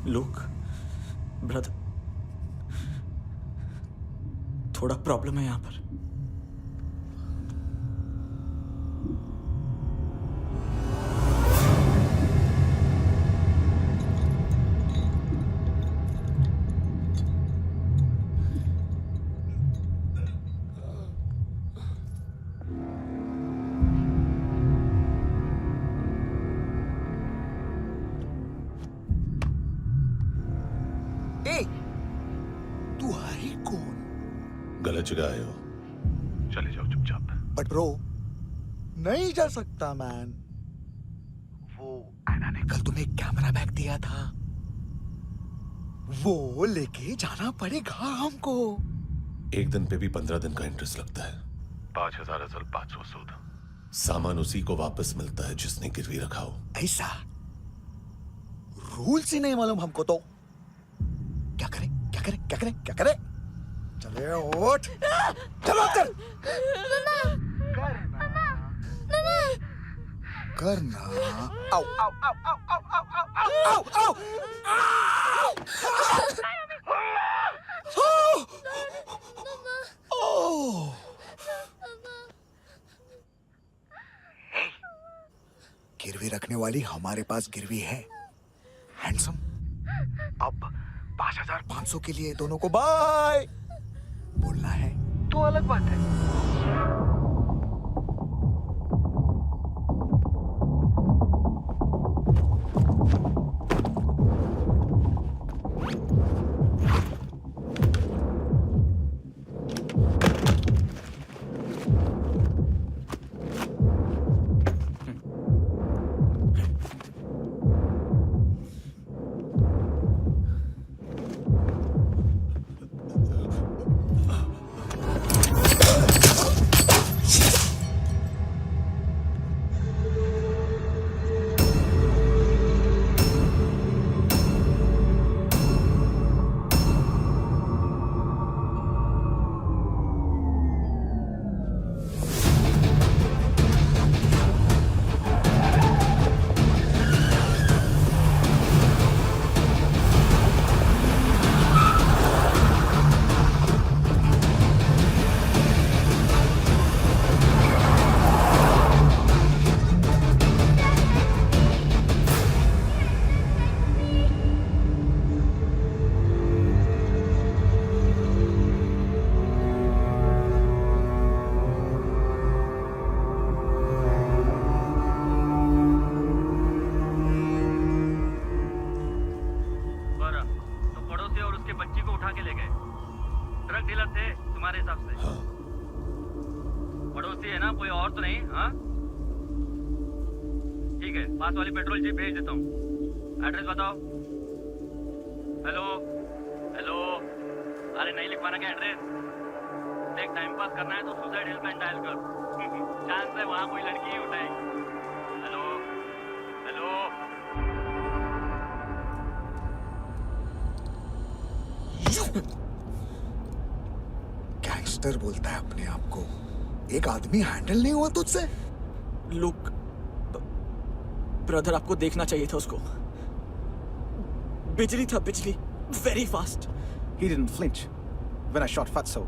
लुक ब्रदर, थोड़ा प्रॉब्लम है यहाँ पर। तू है कौन? गलत जगह आए हो, चले जाओ चुपचाप। बट ब्रो, नहीं जा सकता मैन। वो एना ने कल तुम्हें कैमरा बैग दिया था, वो लेके जाना पड़ेगा हमको। एक दिन पे भी 15 दिन का इंटरेस्ट लगता है। 5,000 असल 500 सूद। सामान उसी को वापस मिलता है जिसने गिरवी रखा हो। ऐसा रूल्स ही नहीं मालूम हमको तो। क्या करें क्या करें क्या करें क्या करें? चले उठ, चलो चल। करना आओ आओ आओ आओ आओ आओ आओ आओ। गिरवी रखने वाली हमारे पास गिरवी है। हैंडसम, अब 5,500 के लिए दोनों को बाय बोलना है तो अलग बात है। पास वाली पेट्रोल जीप भेज देता हूँ। एड्रेस बताओ। हेलो हेलो, अरे नहीं लिखवाना क्या एड्रेस? देख टाइम पास करना है तो सुसाइड हेल्पलाइन डायल कर। चांस है वहाँ कोई लड़की ही उठाएगी। Hello hello. गैंगस्टर बोलता है अपने आप को। एक आदमी हैंडल नहीं हुआ तुझसे? लुक ब्रदर, आपको देखना चाहिए था उसको। बिजली था, बिजली, very fast. He didn't flinch when I shot Fatso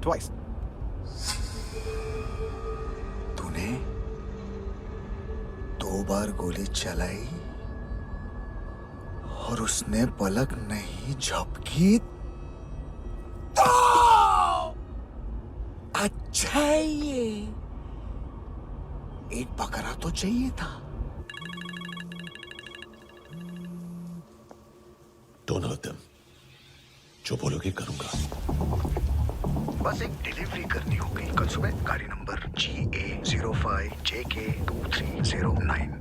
twice. तूने 2 बार गोली चलाई और उसने पलक नहीं झपकी तो अच्छा है ये। एक बकरा तो चाहिए था। Don't hurt them. जो बोलोगे करूंगा। बस एक डिलीवरी करनी होगी कल सुबह। गाड़ी नंबर GA05JK2309।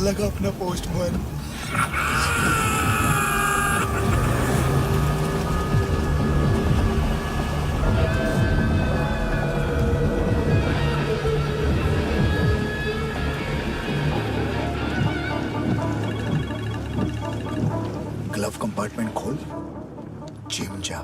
लगा अपना पोस्टमैन। ग्लव कंपार्टमेंट खोल, जिम जा।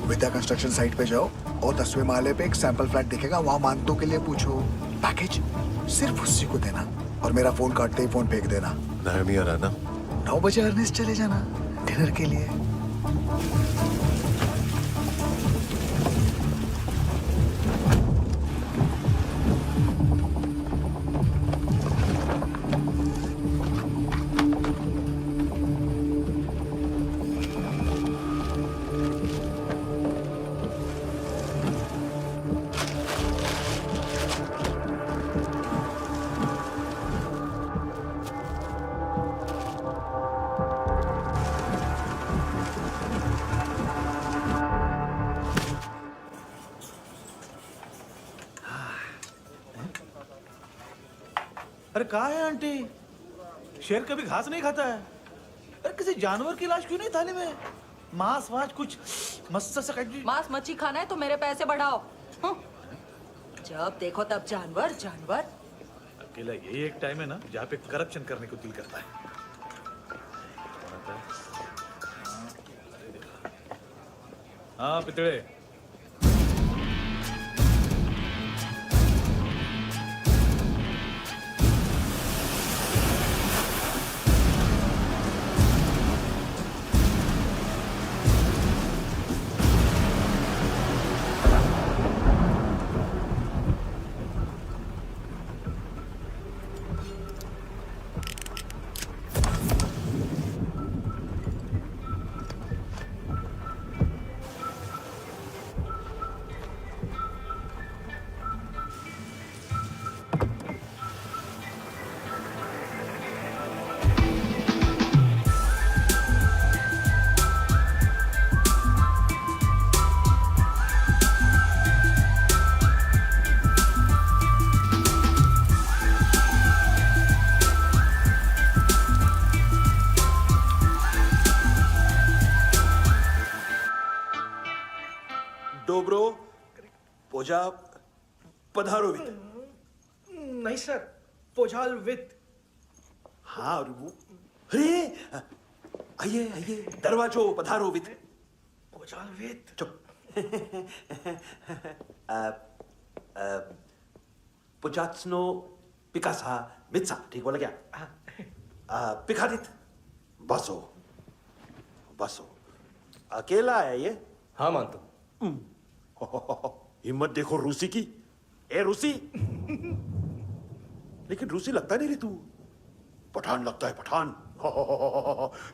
विद्या कंस्ट्रक्शन साइट पे जाओ और 10वें माले पे एक सैंपल फ्लैट दिखेगा, वहां मानतों के लिए पूछो। पैकेज सिर्फ उसी को देना और मेरा फोन काटते ही फोन फेंक देना। नायमी आ रहा ना? 9 बजे अर्नेस्ट चले जाना डिनर के लिए। अरे कहाँ है आंटी? शेर कभी घास नहीं खाता है। अरे किसी जानवर की लाश क्यों नहीं थाली में? मांस वास कुछ मस्त सा मांस मच्छी खाना है तो मेरे पैसे बढ़ाओ। जब देखो तब जानवर जानवर। अकेला यही एक टाइम है ना जहाँ पे करप्शन करने को दिल करता है। हाँ पितड़े, डोब्रो पोजा पधारोवित। नहीं सर, पोझाल विथ। हाँ और वो अरे आइए आइए दरवाजो पधारोवित। पोझाल विथ। चुप। पुचात्सनो पिकासा मित्सा, ठीक बोला क्या? पिकादित बसो बसो। अकेला है ये? हाँ मानतो। हिम्मत देखो रूसी की। ए रूसी, लेकिन रूसी लगता नहीं रे तू। पठान लगता है पठान।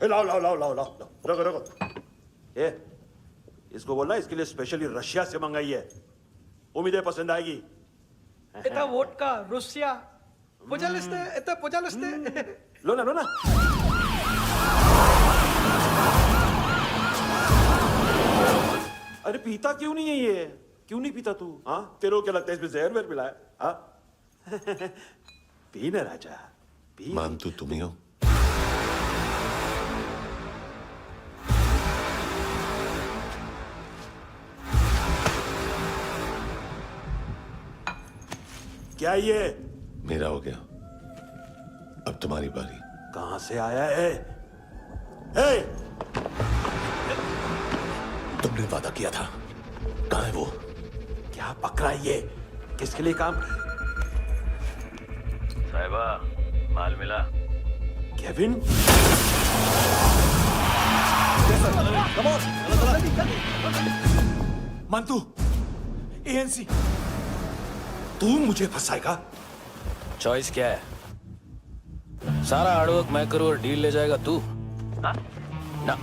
ए, लाओ लाओ लाओ लाओ लाओ रखो रखो। ए इसको बोलना इसके लिए स्पेशली रशिया से मंगाई है। उम्मीद है पसंद आएगी। इतना वोडका रुसिया पोझालिस्ते, इतना पोझालिस्ते। लो ना लो ना। अरे पीता क्यों नहीं है ये? क्यों नहीं पीता तू? हाँ तेरे को क्या लगता है इसमें जहर वहर मिला है? हाँ पी ना राजा पी। मानतू तुम ही हो? क्या ये? मेरा हो गया, अब तुम्हारी बारी। कहां से आया है? हे! तुमने वादा किया था, कहां है वो? क्या पकड़ा है ये? किसके लिए काम? साहिबा माल मिला? केविन? मंतू, एएनसी। तू मुझे फंसाएगा? चॉइस क्या है? सारा हार्डवर्क मैं करूं और डील ले जाएगा तू? ना,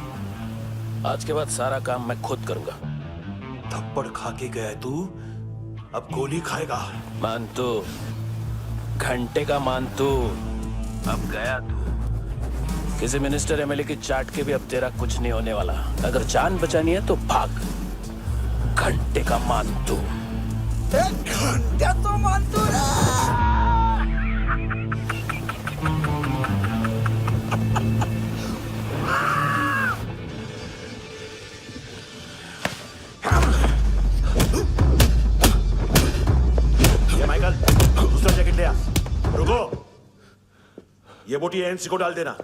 आज के बाद सारा काम मैं खुद करूंगा। थप्पड़ खा के गया तू, अब गोली खाएगा। मानतू, घंटे का मानतू, अब गया तू। किसी मिनिस्टर एमएलए की चाट के भी अब तेरा कुछ नहीं होने वाला। अगर जान बचानी है तो भाग। घंटे का मानतू। एक घंटा तो मानतू ना। ये माइकल, दूसरा जैकेट ले आ। रुको, ये बोटी एएनसी को डाल देना।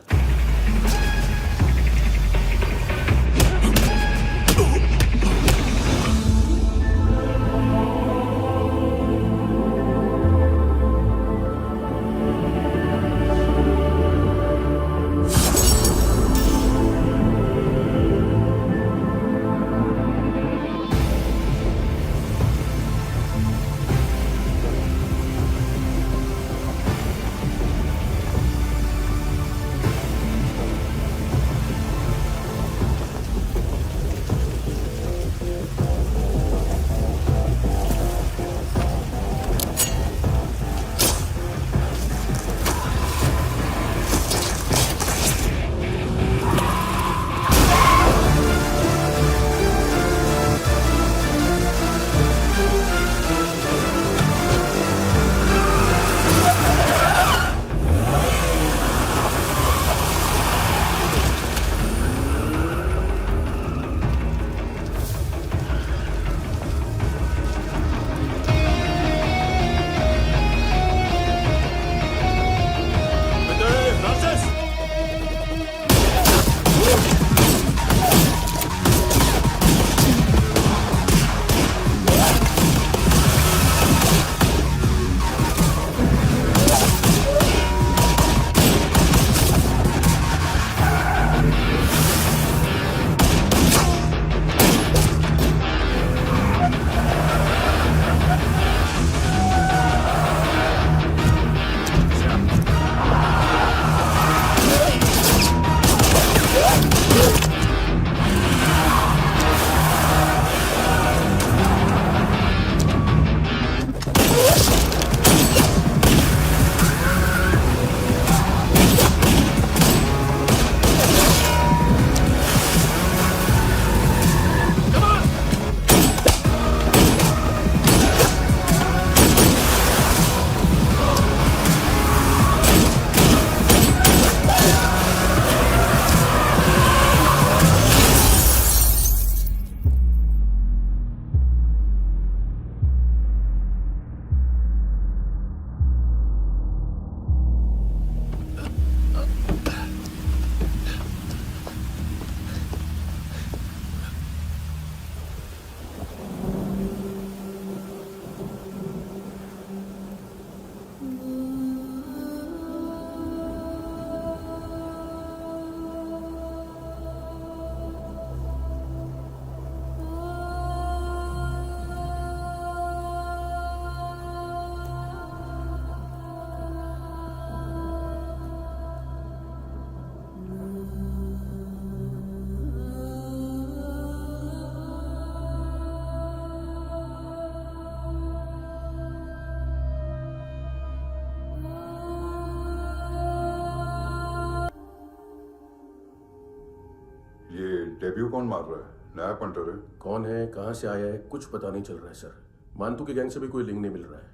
डेब्यू कौन मार रहा है? नया पंटर है। कौन है, कहाँ से आया है, कुछ पता नहीं चल रहा है सर। मानतू के गैंग से भी कोई लिंक नहीं मिल रहा है।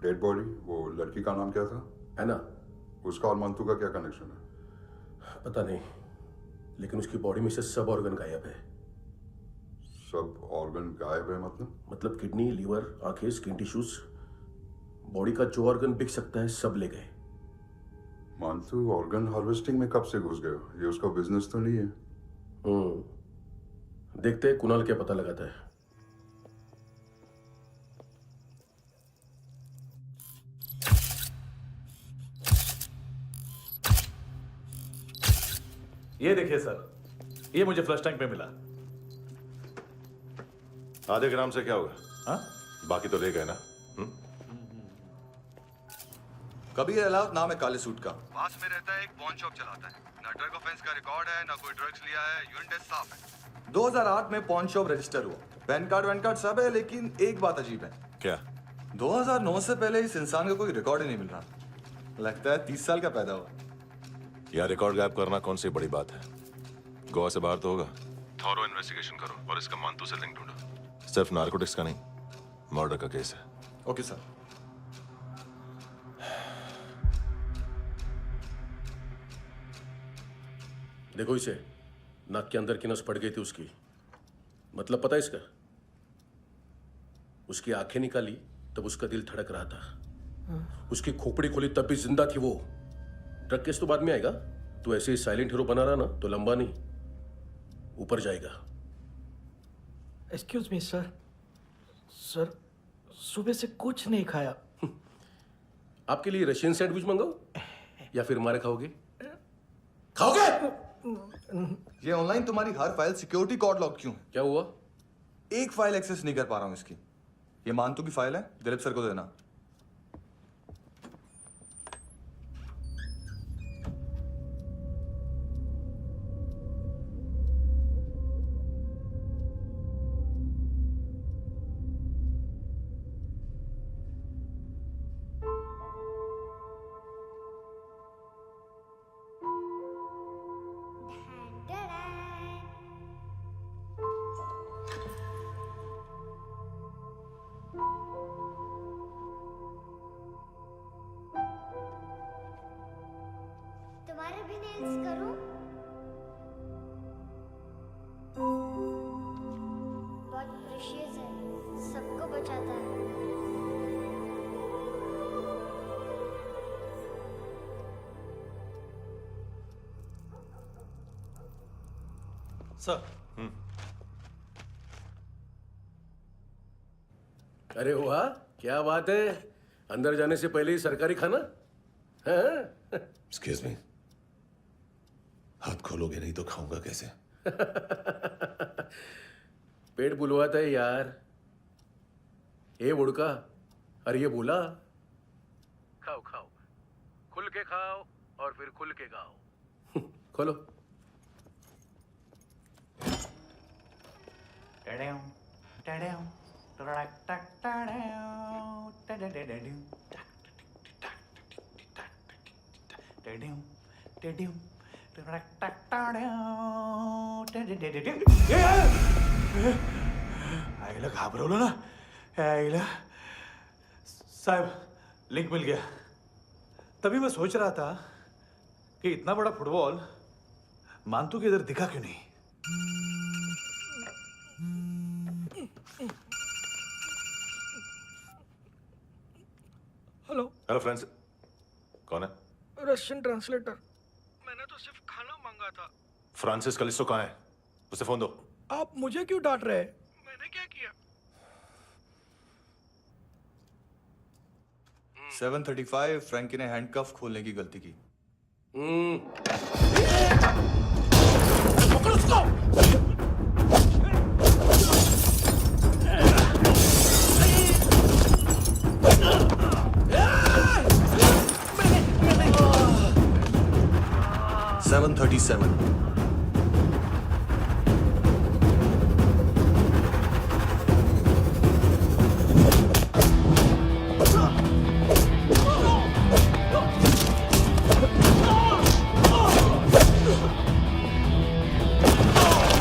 डेड बॉडी, वो लड़की का नाम क्या था? है ना? उसका और मंतू का क्या कनेक्शन है? पता नहीं, लेकिन उसकी बॉडी में से सब ऑर्गन गायब है। सब ऑर्गन गायब है मतलब किडनी, लीवर, आंखें, स्किन टिश्यूज, बॉडी का जो ऑर्गन बिक सकता है सब ले गए। मंतू ऑर्गन हार्वेस्टिंग में कब से घुस गए? ये उसका बिजनेस तो नहीं है? देखते हैं कुणाल क्या पता लगाता है। ये देखिए सर, ये मुझे फ्लश टैंक पे मिला। आधे ग्राम से क्या होगा? हाँ? बाकी तो ले गए ना? कबीर अलाउत नाम है काले सूट का, पास में रहता है, एक पॉन शॉप चलाता है। ना ड्रग ऑफेंस का रिकॉर्ड है, ना कोई ड्रग्स लिया है, यूरिन टेस्ट साफ है। 2008 में पॉन शॉप रजिस्टर हुआ, पैन कार्ड सब है, लेकिन एक बात अजीब है। क्या? 2009 से पहले इस इंसान का कोई रिकॉर्ड ही नहीं मिल रहा। लगता है 30 साल का पैदा हुआ। यार रिकॉर्ड गायब करना कौन सी बड़ी बात है? गोवा से बाहर तो होगा। थॉरो इन्वेस्टिगेशन करो और इसका मानतू से लिंक ढूंढो। सिर्फ नारकोटिक्स का नहीं, मर्डर का केस है। Okay sir. देखो इसे, नाक के अंदर की नस पड़ गई थी उसकी। मतलब पता है इसका? उसकी आंखें निकाली तब उसका दिल धड़क रहा था। उसकी खोपड़ी खोली तब भी जिंदा थी वो। ड्रग केस तो बाद में आएगा। तो ऐसे ही साइलेंट हीरो बना रहा ना तो लंबा नहीं, ऊपर जाएगा। एक्सक्यूज मी सर, सर सुबह से कुछ नहीं खाया। आपके लिए रशियन सैंडविच मंगाओ या फिर हमारे खाओगे? खाओगे? ये ऑनलाइन तुम्हारी हर फाइल सिक्योरिटी कॉर्ड लॉक क्यों है? क्या हुआ? एक फाइल एक्सेस नहीं कर पा रहा हूं इसकी। ये मानतू की फाइल है, दिलीप सर को देना। तुम्हारे भी नेल्स करूं? बहुत प्रेशियस है, सबको बचाता है। सर। अरे वाह, क्या बात है। अंदर जाने से पहले ही सरकारी खाना। एक्सक्यूज मी, हाथ खोलोगे नहीं तो खाऊंगा कैसे? पेट बुलवाता है यार। ए बुड़का, अरे ये बोला। खाओ खाओ, खुल के खाओ और फिर खुल के गाओ। खोलो। आईला घाबरवलं ना आईला। साहब लिंक मिल गया। तभी मैं सोच रहा था कि इतना बड़ा फुटबॉल मानतू के इधर दिखा क्यों नहीं। हेलो। हेलो फ्रेंड्स, कौन है? Russian translator. मैंने तो सिर्फ खाना मांगा था। फ्रांसिस कलिस्टो कहाँ है? उसे फोन दो। आप मुझे क्यों डांट रहे हैं? मैंने क्या किया? 735 फ्रैंकी ने हैंडकफ खोलने की गलती की। पकड़ो उसको। 737 Oh!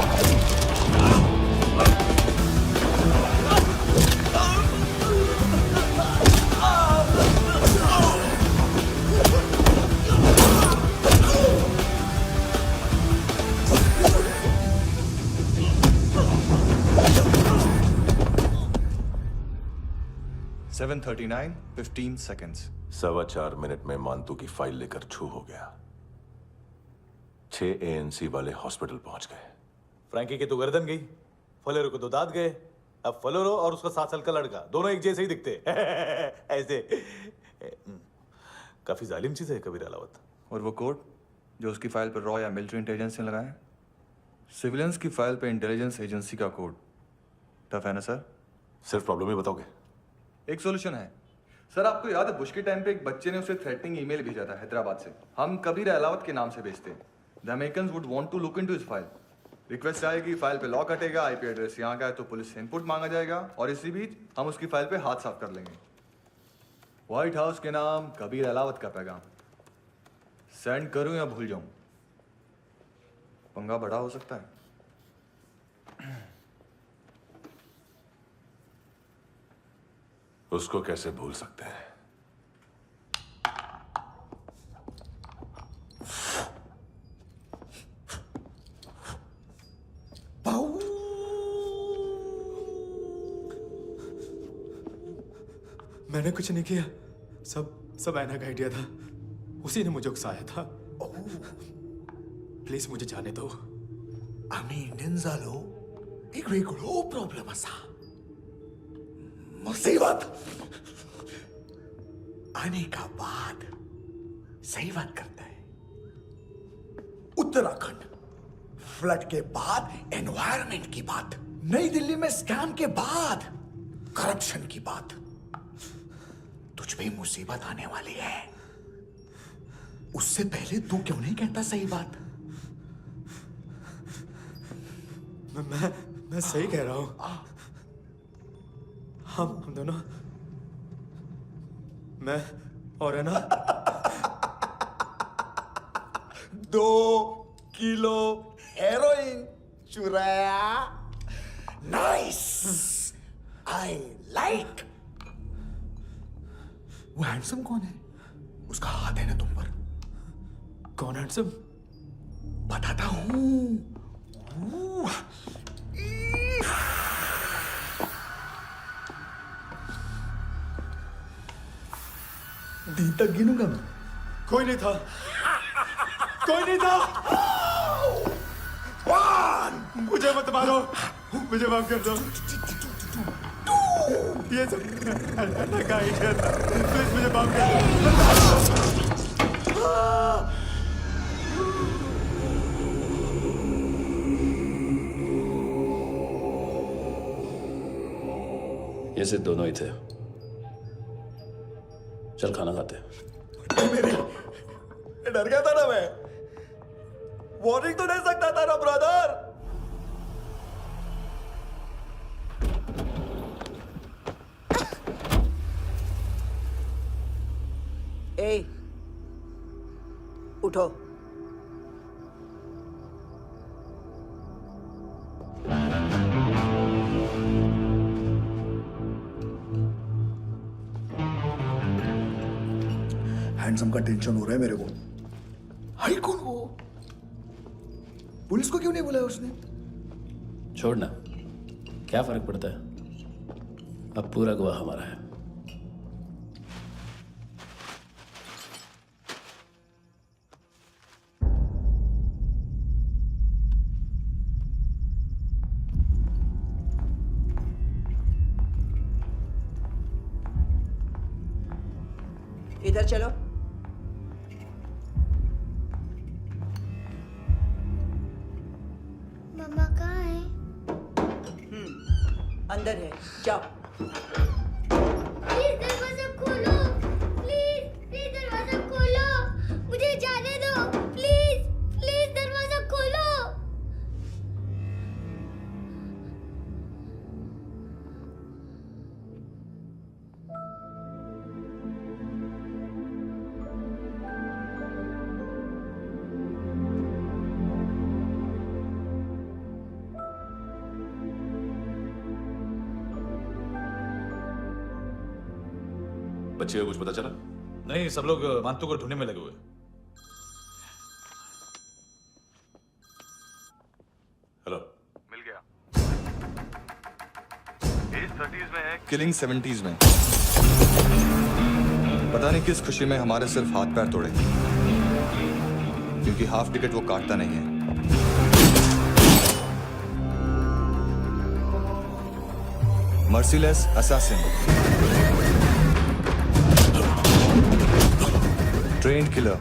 7:39, 15 seconds. 4.25 मिनट में मानतू की फाइल लेकर छू हो गया। 6 ANC वाले हॉस्पिटल पहुंच गए। फ्रैंकी की तो गर्दन गई, फलेरो को तो दांत गए। अब फलेरो और उसका 7 साल का लड़का दोनों एक जैसे ही दिखते ऐसे। काफी जालिम चीज है कबीर अलावत। और वो कोड जो उसकी फाइल पर रॉ या मिलिट्री इंटेलिजेंस ने लगाया, सिविलियंस की फाइल पे इंटेलिजेंस एजेंसी का कोड। टफ है ना सर? सिर्फ प्रॉब्लम ही बताओगे? एक सॉल्यूशन है सर। आपको याद है बुश के टाइम पे एक बच्चे ने उसे थ्रेटनिंग ईमेल भेजा था हैदराबाद से। हम कबीर अलावत के नाम से भेजते हैं। The Americans would want to look into his file. Request आएगी, फाइल पे लॉक हटेगा, आईपी एड्रेस यहाँ का है तो पुलिस से इनपुट मांगा जाएगा और इसी बीच हम उसकी फाइल पे हाथ साफ कर लेंगे। व्हाइट हाउस के नाम कबीर अलावत का पैगाम। सेंड करूं या भूल जाऊं, पंगा बड़ा हो सकता है। उसको कैसे भूल सकते हैं? मैंने कुछ नहीं किया, सब ऐना का आइडिया था। उसी ने मुझे उकसाया था। प्लीज मुझे जाने दो। आम्ही इंडियन झालो एक वेगळो प्रॉब्लेम असा, मुसीबत आने का बाद। सही बात करता है। उत्तराखंड फ्लड के बाद एनवायरनमेंट की बात, नई दिल्ली में स्कैम के बाद करप्शन की बात। तुझ पे मुसीबत आने वाली है, उससे पहले तू क्यों नहीं कहता सही बात? मैं सही कह रहा हूं। हम दोनों, मैं और है ना 2 किलो हेरोइन चुराया। Nice, I like. वो हैंडसम कौन है? उसका हाथ है ना तुम पर? कौन हैंडसम? बताता हूं। डी तक गिनूंगा मैं। कोई नहीं था, कोई नहीं था। मुझे मत मारो, मुझे माफ कर दो। ये सब ऐना का आइडिया था। प्लीज मुझे माफ कर दो। ये सिर्फ दोनों ही थे। चल खाना खाते। डर गया था ना मैं। वार्निंग तो दे सकता था ना ब्रदर। ए, उठो। हैंडसम का टेंशन हो रहा है मेरे को। हाई कौन वो? पुलिस को क्यों नहीं बुलाया उसने? छोड़ना, क्या फर्क पड़ता है? अब पूरा गवाह हमारा है। इधर चलो। मम्मा कहाँ है? अंदर है, जाओ। प्लीज दरवाजा खोलो, प्लीज दरवाजा खोलो, मुझे जाने दो। प्लीज दरवाजा खोलो। बच्चे को कुछ पता चला? नहीं, सब लोग मानतू को ढूंढने में लगे हुए। हेलो, मिल गया। भेज 30s में है, किलिंग 70s में। पता नहीं किस खुशी में हमारे सिर्फ हाथ पैर तोड़े, क्योंकि हाफ टिकट वो काटता नहीं है। Merciless assassin, trained killer.